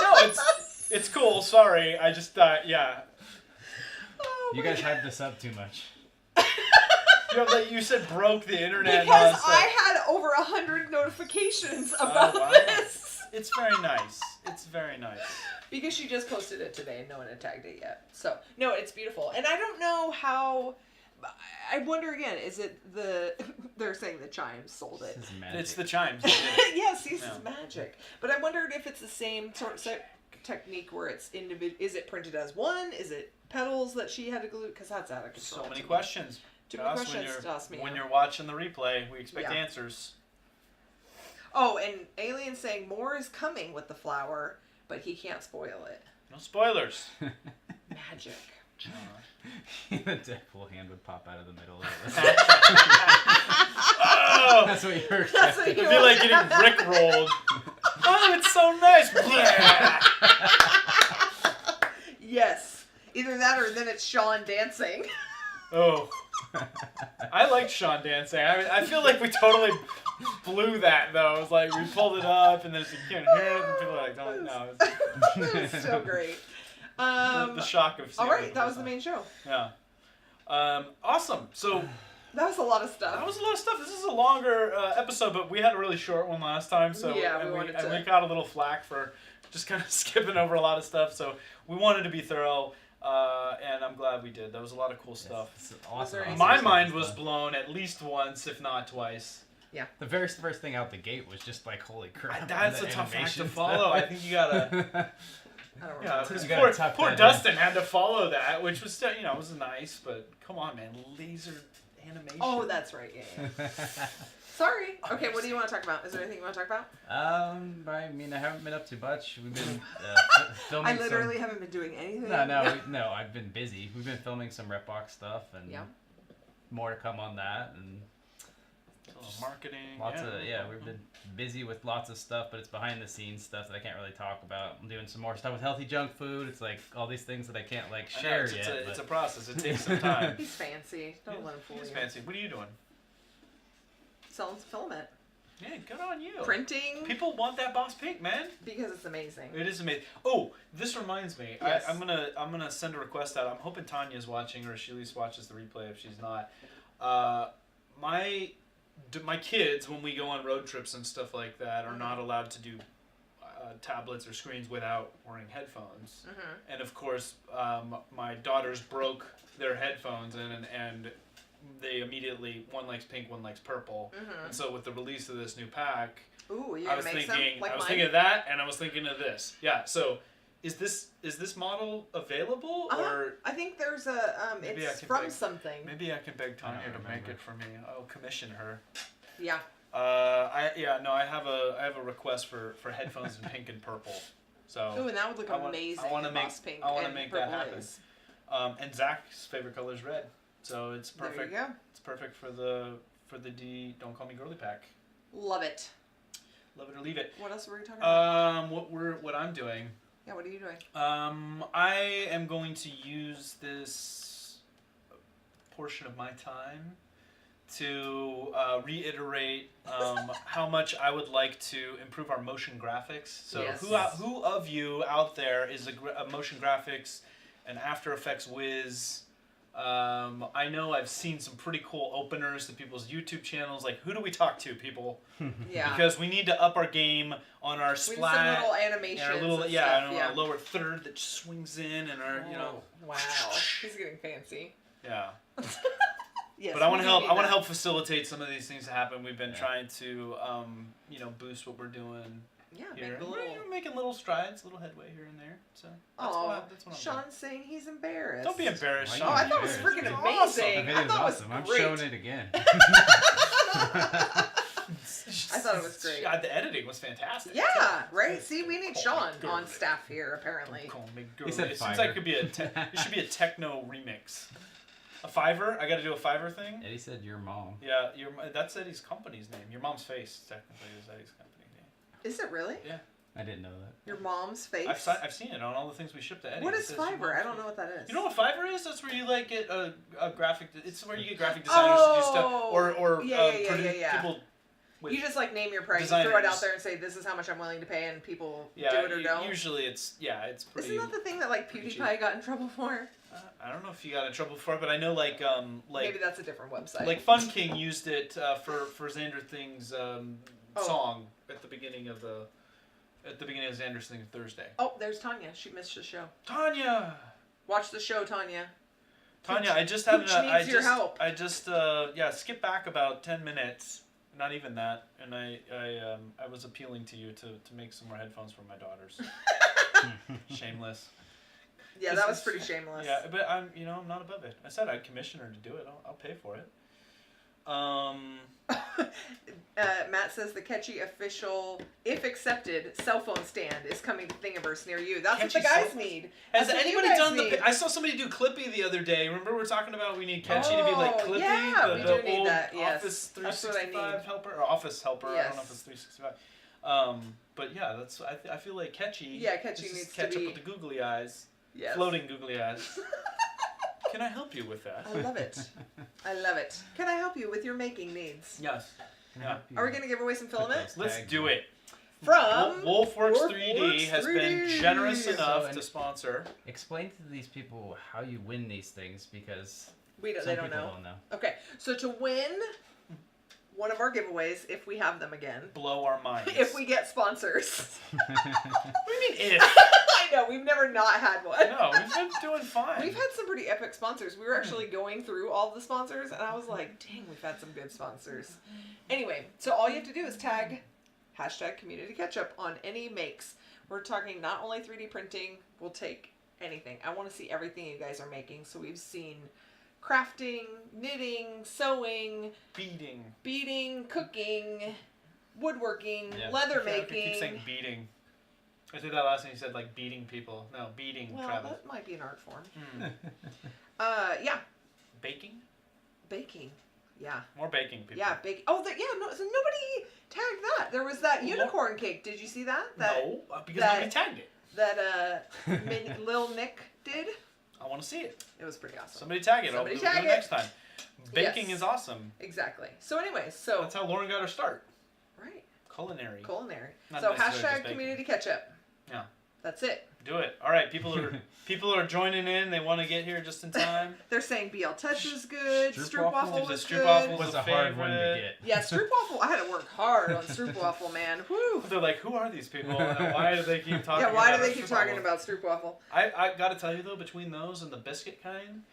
No, it's cool. Sorry, I just thought, yeah. Oh, you guys hyped this up too much. You said broke the internet. Because I had over 100 notifications about this. It's very nice. It's very nice. Because she just posted it today and no one had tagged it yet. So, no, it's beautiful. And I don't know how... I wonder again, is it they're saying the chimes sold it. It's the chimes. Yes, this is magic. But I wondered if it's the same sort of technique where it's individual. Is it printed as one? Is it petals that she had to glue? Because that's out of control. So many questions. Too many questions to ask me. When you're watching the replay, we expect answers. Oh, and Alien saying more is coming with the flower, but he can't spoil it. No spoilers. Magic. The Deadpool hand would pop out of the middle of this. Oh, that's what you're It'd be like getting rickrolled. Oh, it's so nice. Yes. Either that or then it's Sean dancing. Oh. I liked Sean dancing. I feel like we totally blew that, though. It was like we pulled it up, and then you can't hear it, and people are like, don't know. It's so great. The shock of seeing all right, that was the main show. Yeah. Awesome. So... That was a lot of stuff. That was a lot of stuff. This is a longer episode, but we had a really short one last time, so yeah, we got a little flack for just kind of skipping over a lot of stuff. So we wanted to be thorough, and I'm glad we did. That was a lot of cool stuff. Awesome. My mind was blown at least once, if not twice. Yeah. The very first thing out the gate was just like, holy crap. That's a tough act to follow. I think you gotta. I don't Yeah, remember. poor Dustin had to follow that, which was still, it was nice, but come on, man, laser animation. Oh, that's right. Yeah. Sorry. Okay, what do you want to talk about? Is there anything you want to talk about? I mean, I haven't been up too much. We've been filming. I literally haven't been doing anything. No. I've been busy. We've been filming some Repbox stuff, and more to come on that, and marketing. We've been busy with lots of stuff, but it's behind the scenes stuff that I can't really talk about. I'm doing some more stuff with healthy junk food. It's like all these things that I can't share yet. It's a process. It takes some time. He's fancy. Don't let him fool you. He's fancy. What are you doing? Selling filament. Yeah, good on you. Printing. People want that Boss Pink, man. Because it's amazing. It is amazing. Oh, this reminds me. Yes. I'm gonna send a request out. I'm hoping Tanya's watching, or she at least watches the replay if she's not. My kids, when we go on road trips and stuff like that, are not allowed to do tablets or screens without wearing headphones. Mm-hmm. And of course, my daughters broke their headphones, and they immediately, one likes pink, one likes purple. Mm-hmm. And so with the release of this new pack, I was thinking of that, and I was thinking of this. Yeah. So is this model available, or I think there's a it's from something. Maybe I can beg Tanya to make it for me. I'll commission her. Yeah. I have a request for headphones in pink and purple. So. Ooh, and that would look amazing. I want to make that happen. Is. And Zach's favorite color is red, so it's perfect. There you go. It's perfect for the D Don't Call Me Girly pack. Love it. Love it or leave it. What else were we talking about? What I'm doing. Yeah, what are you doing? I am going to use this portion of my time to reiterate how much I would like to improve our motion graphics. So who of you out there is a motion graphics and After Effects whiz, I know I've seen some pretty cool openers to people's YouTube channels. Like, who do we talk to, people? Yeah. Because we need to up our game on our We need some splat. little animations. And our little, and yeah, stuff, and our lower third that swings in, and our, you know. Wow. He's getting fancy. Yeah. Yes, But I want we to do help. need I want that. to help facilitate some of these things to happen. We've been trying to, boost what we're doing. Yeah, Here. make the We're little. making little strides, little headway here and there. So that's Oh, that's what I'm Sean's saying he's embarrassed. Don't be embarrassed, Why Sean. Oh, I you thought it was embarrassed? freaking It's awesome. amazing. The I video's thought it was awesome. I'm great. showing it again. I thought it was great. God, the editing was fantastic. Yeah, right. See, we need Oh, Sean girl. on staff here apparently. Call me He said girly. It seems like Fiverr. it could be it should be a techno remix. A Fiverr? I got to do a Fiverr thing. Eddie said your mom. Yeah, that's Eddie's company's name. Your mom's face technically is Eddie's company name. Is it really? Yeah. I didn't know that. Your mom's face. I've seen it on all the things we ship to Eddie. What It is says your Fiverr? mom's I don't face. know what that is. You know what Fiverr is? That's where you like get a graphic. It's where you get graphic designers to do stuff, or yeah. people. With, You just like name your price, you throw it out designers. there, and say this is how much I'm willing to pay, and people yeah, do it or don't. usually it's pretty. Isn't that the thing that like pretty PewDiePie got in trouble for? I don't know if he got in trouble for it, but I know like Maybe that's a different website. like Fun King used it for Xander Thing's song at the beginning of Xander's Thing Thursday. Oh, there's Tanya. She missed the show. Tanya, Watch the show, Tanya. I just had Pooch needs your help. I just skip back about 10 minutes, not even that, and I was appealing to you to make some more headphones for my daughters. Shameless. Yeah, that was pretty shameless. Yeah, but I'm not above it. I said I'd commission her to do it. I'll pay for it. Matt says the Catchy official, if accepted, cell phone stand is coming to Thingiverse near you. That's Catchy what the guys cell- need. Has That's what you anybody guys done need. I saw somebody do Clippy the other day. Remember we were talking about we need Catchy to be like Oh, Clippy, yeah, we the do need old that, yes. Office That's what I 365 need. helper or Office helper. I don't know if Yes. it's 365. But yeah, that's I feel like Catchy. Yeah, Catchy is just needs to Ketchup be- with the googly eyes, Yes. floating googly eyes. Can I help you with that? I love it. I love it. Can I help you with your making needs? Yes. Yeah. Are we going to give away some filament? Let's do it. From Wolfworks 3D Wolfworks has been 3D. generous enough So, to sponsor. Explain to these people how you win these things because They some don't people know. don't know. Okay, so to win one of our giveaways, if we have them again, Blow our minds. if we get sponsors. What do you mean if? I know, we've never not had one. No, we've been doing fine. We've had some pretty epic sponsors. We were actually going through all of the sponsors, and I was like, dang, we've had some good sponsors. Anyway, so all you have to do is tag #CommunityKetchup on any makes. We're talking not only 3D printing, we'll take anything. I want to see everything you guys are making. So we've seen crafting, knitting, sewing, beading, cooking, woodworking, leather I keep making. saying beating. I said that last time you said like beating people. No, beating, Well, Travis. that might be an art form. Mm. Baking? Baking. Yeah. More baking people. Yeah, baking. Oh, so nobody tagged that. There was that unicorn cake. Did you see that? No, because nobody tagged it. That Lil Nick did. I want to see it. It was pretty awesome. Somebody tag it. Somebody I'll tag do it it. next time. Baking Yes. is awesome. Exactly. So anyways, so That's how Lauren got her start. right. Culinary. So Not necessarily just baking. #CommunityKetchup. Yeah. That's it. Do it. All right, people are joining in. They want to get here just in time. They're saying BL Touch is good. Stroopwafel Stroopwafel was good. Stroopwafel was was a hard one to favorite. get. Yeah, Stroopwafel. I had to work hard on Stroopwafel, man. Whew. They're like, who are these people? And why do they keep talking? Yeah, why do about they keep talking Stroopwafel? about Stroopwafel? I got to tell you though, between those and the biscuit kind.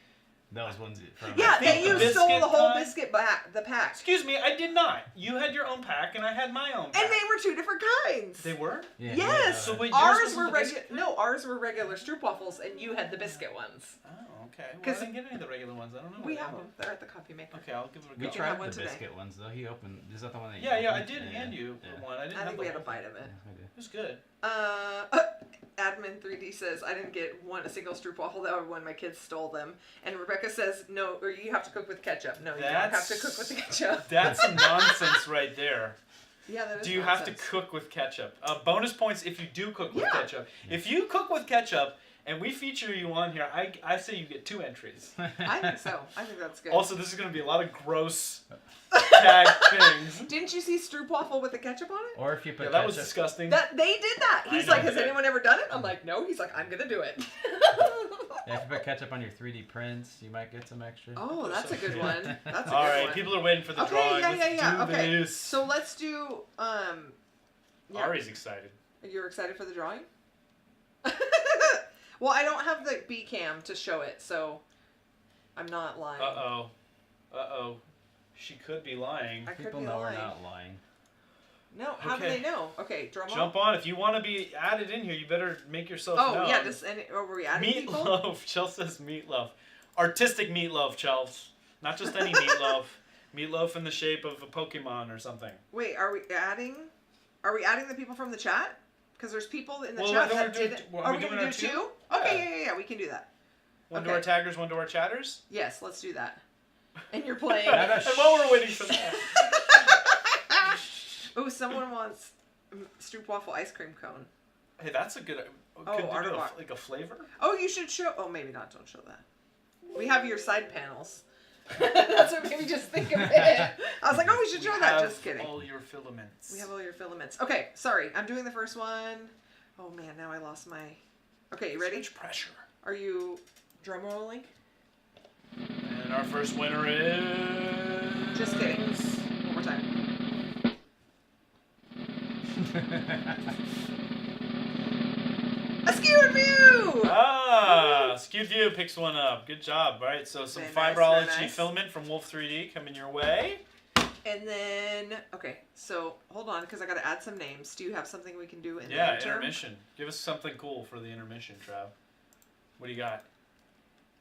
Those ones from Yeah, think and the you biscuit stole the whole kind- biscuit the pack. Excuse me, I did not. You had your own pack, and I had my own pack. And they were two different kinds. They were? Yeah, Yes. So wait, yours ours wasn't were the regular. biscuit? No, ours were regular Stroopwafels, and you had the biscuit ones. Oh, okay. Well, I 'Cause didn't get any of the regular ones. I don't know. We where have they them. They're at the coffee maker. are. Okay, I'll give it a We go. can tried have one the today. biscuit ones though. He opened. Is that the one that you Yeah, I opened? did hand you one. I didn't I have think the we had a whole bite of it. Yeah, we did. It was good. Admin 3D says I didn't get a single Stroopwafel that one. My kids stole them. And Rebecca says no, or you have to cook with ketchup. No, you don't have to cook with the ketchup. That's some nonsense right there. Yeah, that is Do you have nonsense. to cook with ketchup? Bonus points if you do cook with Yeah. ketchup. If you cook with ketchup and we feature you on here, I say you get 2 entries. I think so. I think that's good. Also, this is going to be a lot of gross tag things. Didn't you see Stroopwafel with the ketchup on it? Or if you put Yeah, that was ketchup. disgusting. They did that. I He's know like, has that. anyone ever done it? I'm like, no. He's like, I'm gonna do it. Yeah, if you put ketchup on your 3D prints, you might get some extra. Oh, that's a good one. That's a good All right, one. people are waiting for the Okay, drawing. yeah, Let's yeah. do Okay, this. so let's do. Yeah. Ari's excited. You're excited for the drawing? Well, I don't have the B cam to show it, so I'm not lying. Uh-oh. She could be lying. I could People be know lying. we're not lying. No, how do Okay. they know? Okay, drum Jump on. If you want to be added in here, you better make yourself Oh, known. yeah, were we adding people? Meatloaf. Chel says meatloaf. Artistic meatloaf, Chels. Not just any meatloaf. Meatloaf in the shape of a Pokemon or something. Wait, are we adding the people from the chat? Because there's people in the Well, chat I that thought we were didn't. doing- Are are we we going to do doing two? our two? Okay, yeah, we can do that. One to our taggers, one to our chatters. Yes, let's do that. And you're playing. And while we're waiting for that. Oh, someone wants stroopwafel ice cream cone. Hey, that's a good. Oh, Could you do Arterbox. like a flavor? Oh, you should show. Oh, maybe not. Don't show that. We have your side panels. That's what made me just think of it. I was like, oh, we should show that. Just kidding. All your filaments. We have all your filaments. Okay, sorry. I'm doing the first one. Oh man, now I lost my. Okay, you ready? Such pressure. Are you drum rolling? And our first winner is. Just kidding. One more time. A skewed view! Ah, Skewed View picks one up. Good job. All right, so some Very nice, fiberology very nice. filament from Wolf 3D coming your way. And then, okay, so hold on, because I got to add some names. Do you have something we can do in the Yeah, interim? intermission. Give us something cool for the intermission, Trav. What do you got?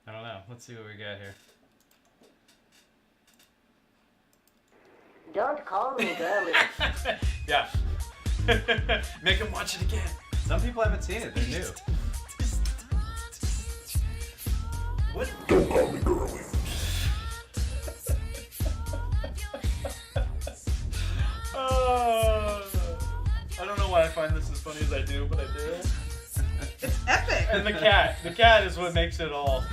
I don't know. Let's see what we got here. Don't call me girly. Yeah. Make him watch it again. Some people haven't seen it. They're new. What? Don't call me girly. I don't know why I find this as funny as I do, but I do. It's epic! And the cat. The cat is what makes it all.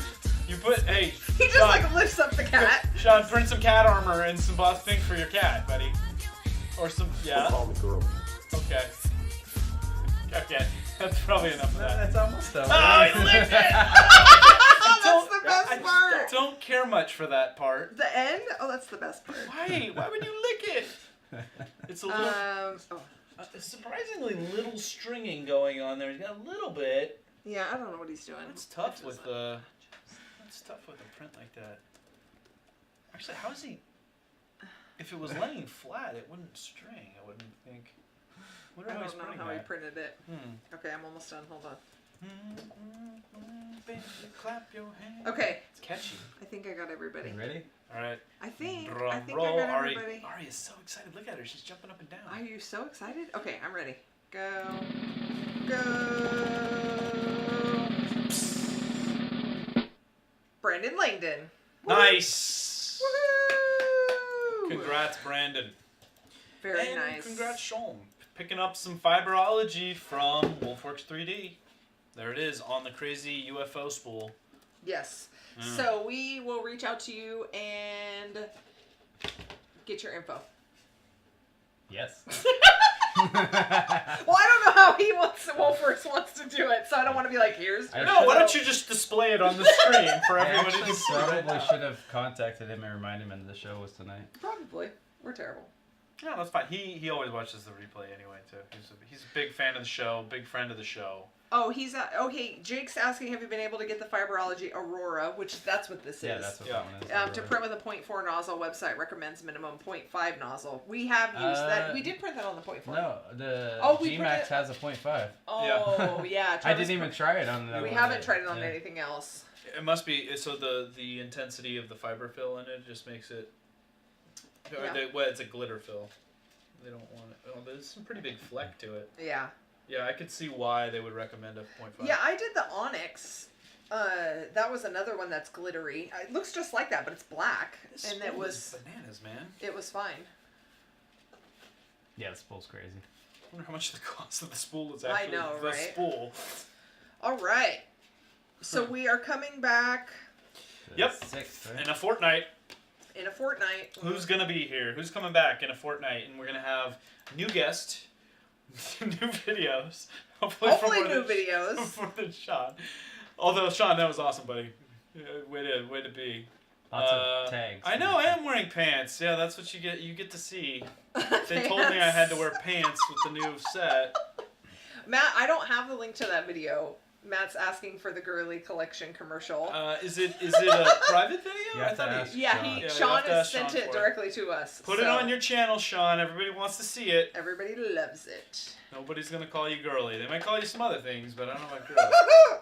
You put, hey, He just Sean, like lifts up the cat. Sean, print some cat armor and some boss pink for your cat, buddy. Or some, Don't yeah? call me girly. Okay. Okay. That's probably enough of that. That's almost done. Oh, he licked it! That's the best I part. don't care much for that part. The end? Oh, that's the best part. Why? Why would you lick it? It's a little, Oh, surprisingly little stringing going on there. He's got a little bit. yeah, I don't know what he's doing. That's tough with the. That's tough with a print like that. Actually, how is he? If it was laying flat, it wouldn't string. I wouldn't think. Wonder I how he's don't know printing how he that. printed it. Hmm. Okay, I'm almost done. Hold on. Baby, clap your hands. Okay, It's catchy. I think I got everybody. You ready? All right. I think Drum I roll. got Ari, everybody. Ari is so excited. Look at her. She's jumping up and down. Are you so excited? Okay, I'm ready. Go. Go. Brandon Langdon. Nice. Woohoo! Congrats, Brandon. Very and nice. Congrats, Sholm. Picking up some fiberology from Wolfworks 3D. There it is on the crazy UFO spool. Yes. Mm. So we will reach out to you and get your info. Yes. Well, I don't know how Wolfworks wants to do it, so I don't want to be like, here's. I No, why don't you just display it on the screen for I everybody actually to see right probably now? should have contacted him and reminded him the show was tonight. Probably. We're terrible. Yeah, that's fine. He always watches the replay anyway too. He's a big fan of the show, big friend of the show. Oh, hey, Jake's asking, have you been able to get the Fiberology Aurora, which that's what this Yeah, is. that's what Yeah. that one is. To print with a 0.4 nozzle, website recommends minimum 0.5 nozzle. We have used that. We did print that on the 0.4. No, the we G-Max printed- has a 0.5. Oh, yeah. I Travis didn't even try it on that We one haven't yet. tried it on Yeah. anything else. It must be so the intensity of the fiber fill in it just makes it. Or Yeah. well, it's a glitter fill. They don't want it. Oh, there's some pretty big fleck to it. Yeah. Yeah, I could see why they would recommend a 0.5. Yeah, I did the Onyx. That was another one that's glittery. It looks just like that, but it's black, This and spool it was is bananas, man. it was fine. Yeah, the spool's crazy. I wonder how much the cost of the spool is I actually. know, the right? spool. All right. So we are coming back The Yep. 6th, right? In a fortnight. in a fortnight. Who's gonna be here? Who's coming back in a fortnight? And we're gonna have a new guest, new videos. Hopefully Hopefully from new more than- videos. More than Sean. Although Sean, that was awesome, buddy. Yeah, way to be. Lots of tags. I know I am wearing pants. Yeah, that's what you get. You get to see. They told me I had to wear pants with the new set. Matt, I don't have the link to that video. Matt's asking for the girly collection commercial. Is it a private video? You have to ask Yeah, Sean. Sean have to has ask Sean sent it for it. directly to us. Put it on your channel, Sean. Everybody wants to see it. Everybody loves it. Nobody's gonna call you girly. They might call you some other things, but I don't know about girly. That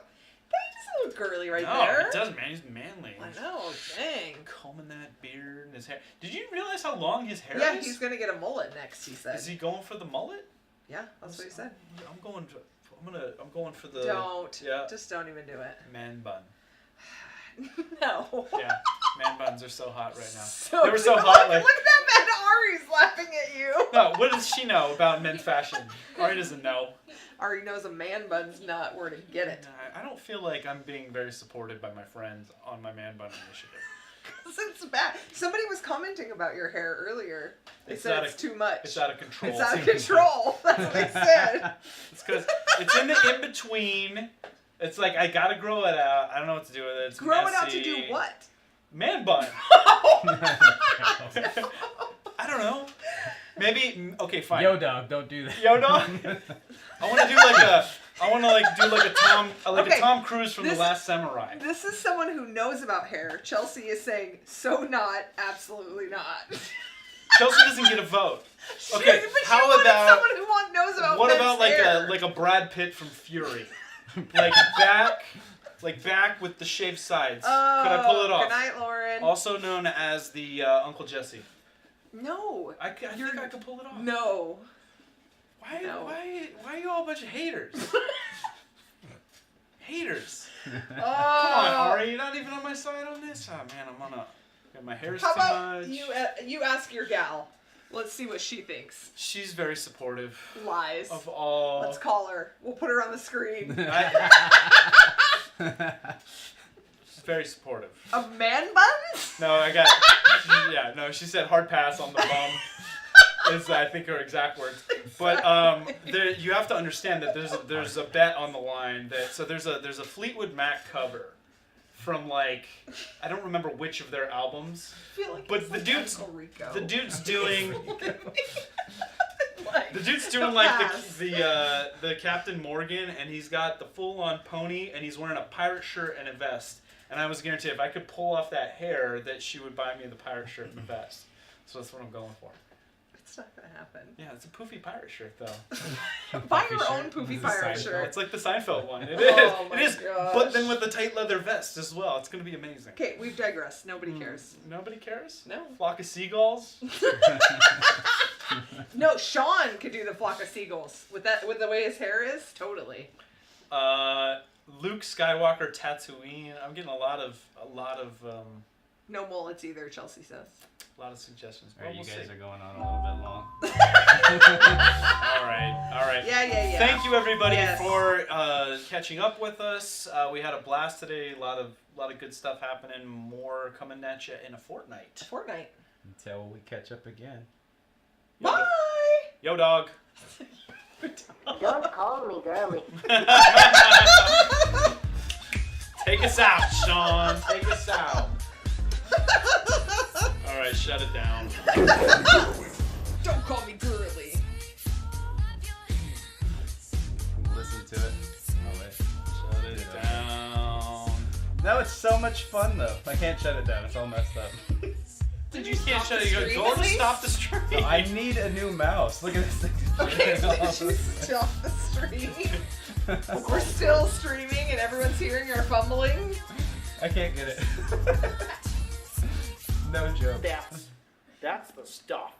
doesn't look girly right No, there. it doesn't, man. He's manly. I know, dang. Combing that beard and his hair. Did you realize how long his hair Yeah, is? he's gonna get a mullet next, he said. Is he going for the mullet? Yeah, that's what he said. I'm going for the. Don't. Yeah. Just don't even do it. Man bun. No. Yeah, man buns are so hot right now. So They were so look, hot, like. Look at that man Ari's laughing at you. No, what does she know about men's fashion? Ari doesn't know. Ari knows a man bun's not where to get it. I don't feel like I'm being very supported by my friends on my man bun initiative. Because it's bad. Somebody was commenting about your hair earlier. They It's said out it's of- too much. It's out of control. It's out of control. That's what they said. It's because it's in the in between. It's like I gotta grow it out. I don't know what to do with it. It's Grow it out to messy. do what? Man bun. I don't know. Maybe okay, fine. Yo, dog, don't do that. Yo, dog. I want to do like a Tom Cruise from The Last Samurai. This is someone who knows about hair. Chelsea is saying, so not, absolutely not. Chelsea doesn't get a vote. Okay, But how you wanted about someone who knows about what men's about like hair. a Brad Pitt from Fury, back with the shaved sides? Could I pull it off? Good night, Lauren. Also known as the Uncle Jesse. No. I think I could pull it off. No. Why? No. Why are you all a bunch of haters? Haters. Oh. Come on, Ari, you're not even on my side on this. Oh man, my hair's How too about much. you ask your gal. Let's see what she thinks. She's very supportive Lies. of all. Let's call her. We'll put her on the screen. She's very supportive. A man bun? No, I got. Yeah, no, she said hard pass on the bum. Is I think her exact words. But you have to understand that there's a bet on the line that there's a Fleetwood Mac cover from like I don't remember which of their albums. I feel like But it's the like dude's Uncle Rico. the dude's doing Like, the dude's doing the like pass. the Captain Morgan, and he's got the full on pony, and he's wearing a pirate shirt and a vest. And I was guaranteed if I could pull off that hair, that she would buy me the pirate shirt and the vest. So that's what I'm going for. It's not gonna happen. Yeah, it's a poofy pirate shirt though. Buy Puffy your shirt. own poofy It's a pirate Seinfeld. shirt. It's like the Seinfeld one. It is. Oh my It is. gosh. But then with the tight leather vest as well. It's gonna be amazing. Okay, we've digressed. Nobody cares. Nobody cares? No. Flock of seagulls? No, Sean could do the flock of seagulls with the way his hair is. Totally. Luke Skywalker Tatooine. I'm getting a lot of No mullets either. Chelsea says. suggestions. Alright, Well, you we'll guys see. are going on a little bit long. All right. Yeah. Thank you everybody Yes. for catching up with us. We had a blast today. A lot of good stuff happening. More coming at you in a fortnight. Fortnite. Until we catch up again. Bye. Yo, dog. Don't call me girly. Take us out, Sean. Take us out. All right, shut it down. Don't call me girly. Listen to it. Oh, wait. Shut it down. No, it's so much fun though. I can't shut it down. It's all messed up. You can't shut the it. stream Go at to least? stop the stream. No, I need a new mouse. Look at this thing. Okay, so you stop the stream. We're still streaming and everyone's hearing our fumbling. I can't get it. No joke. That's the stuff.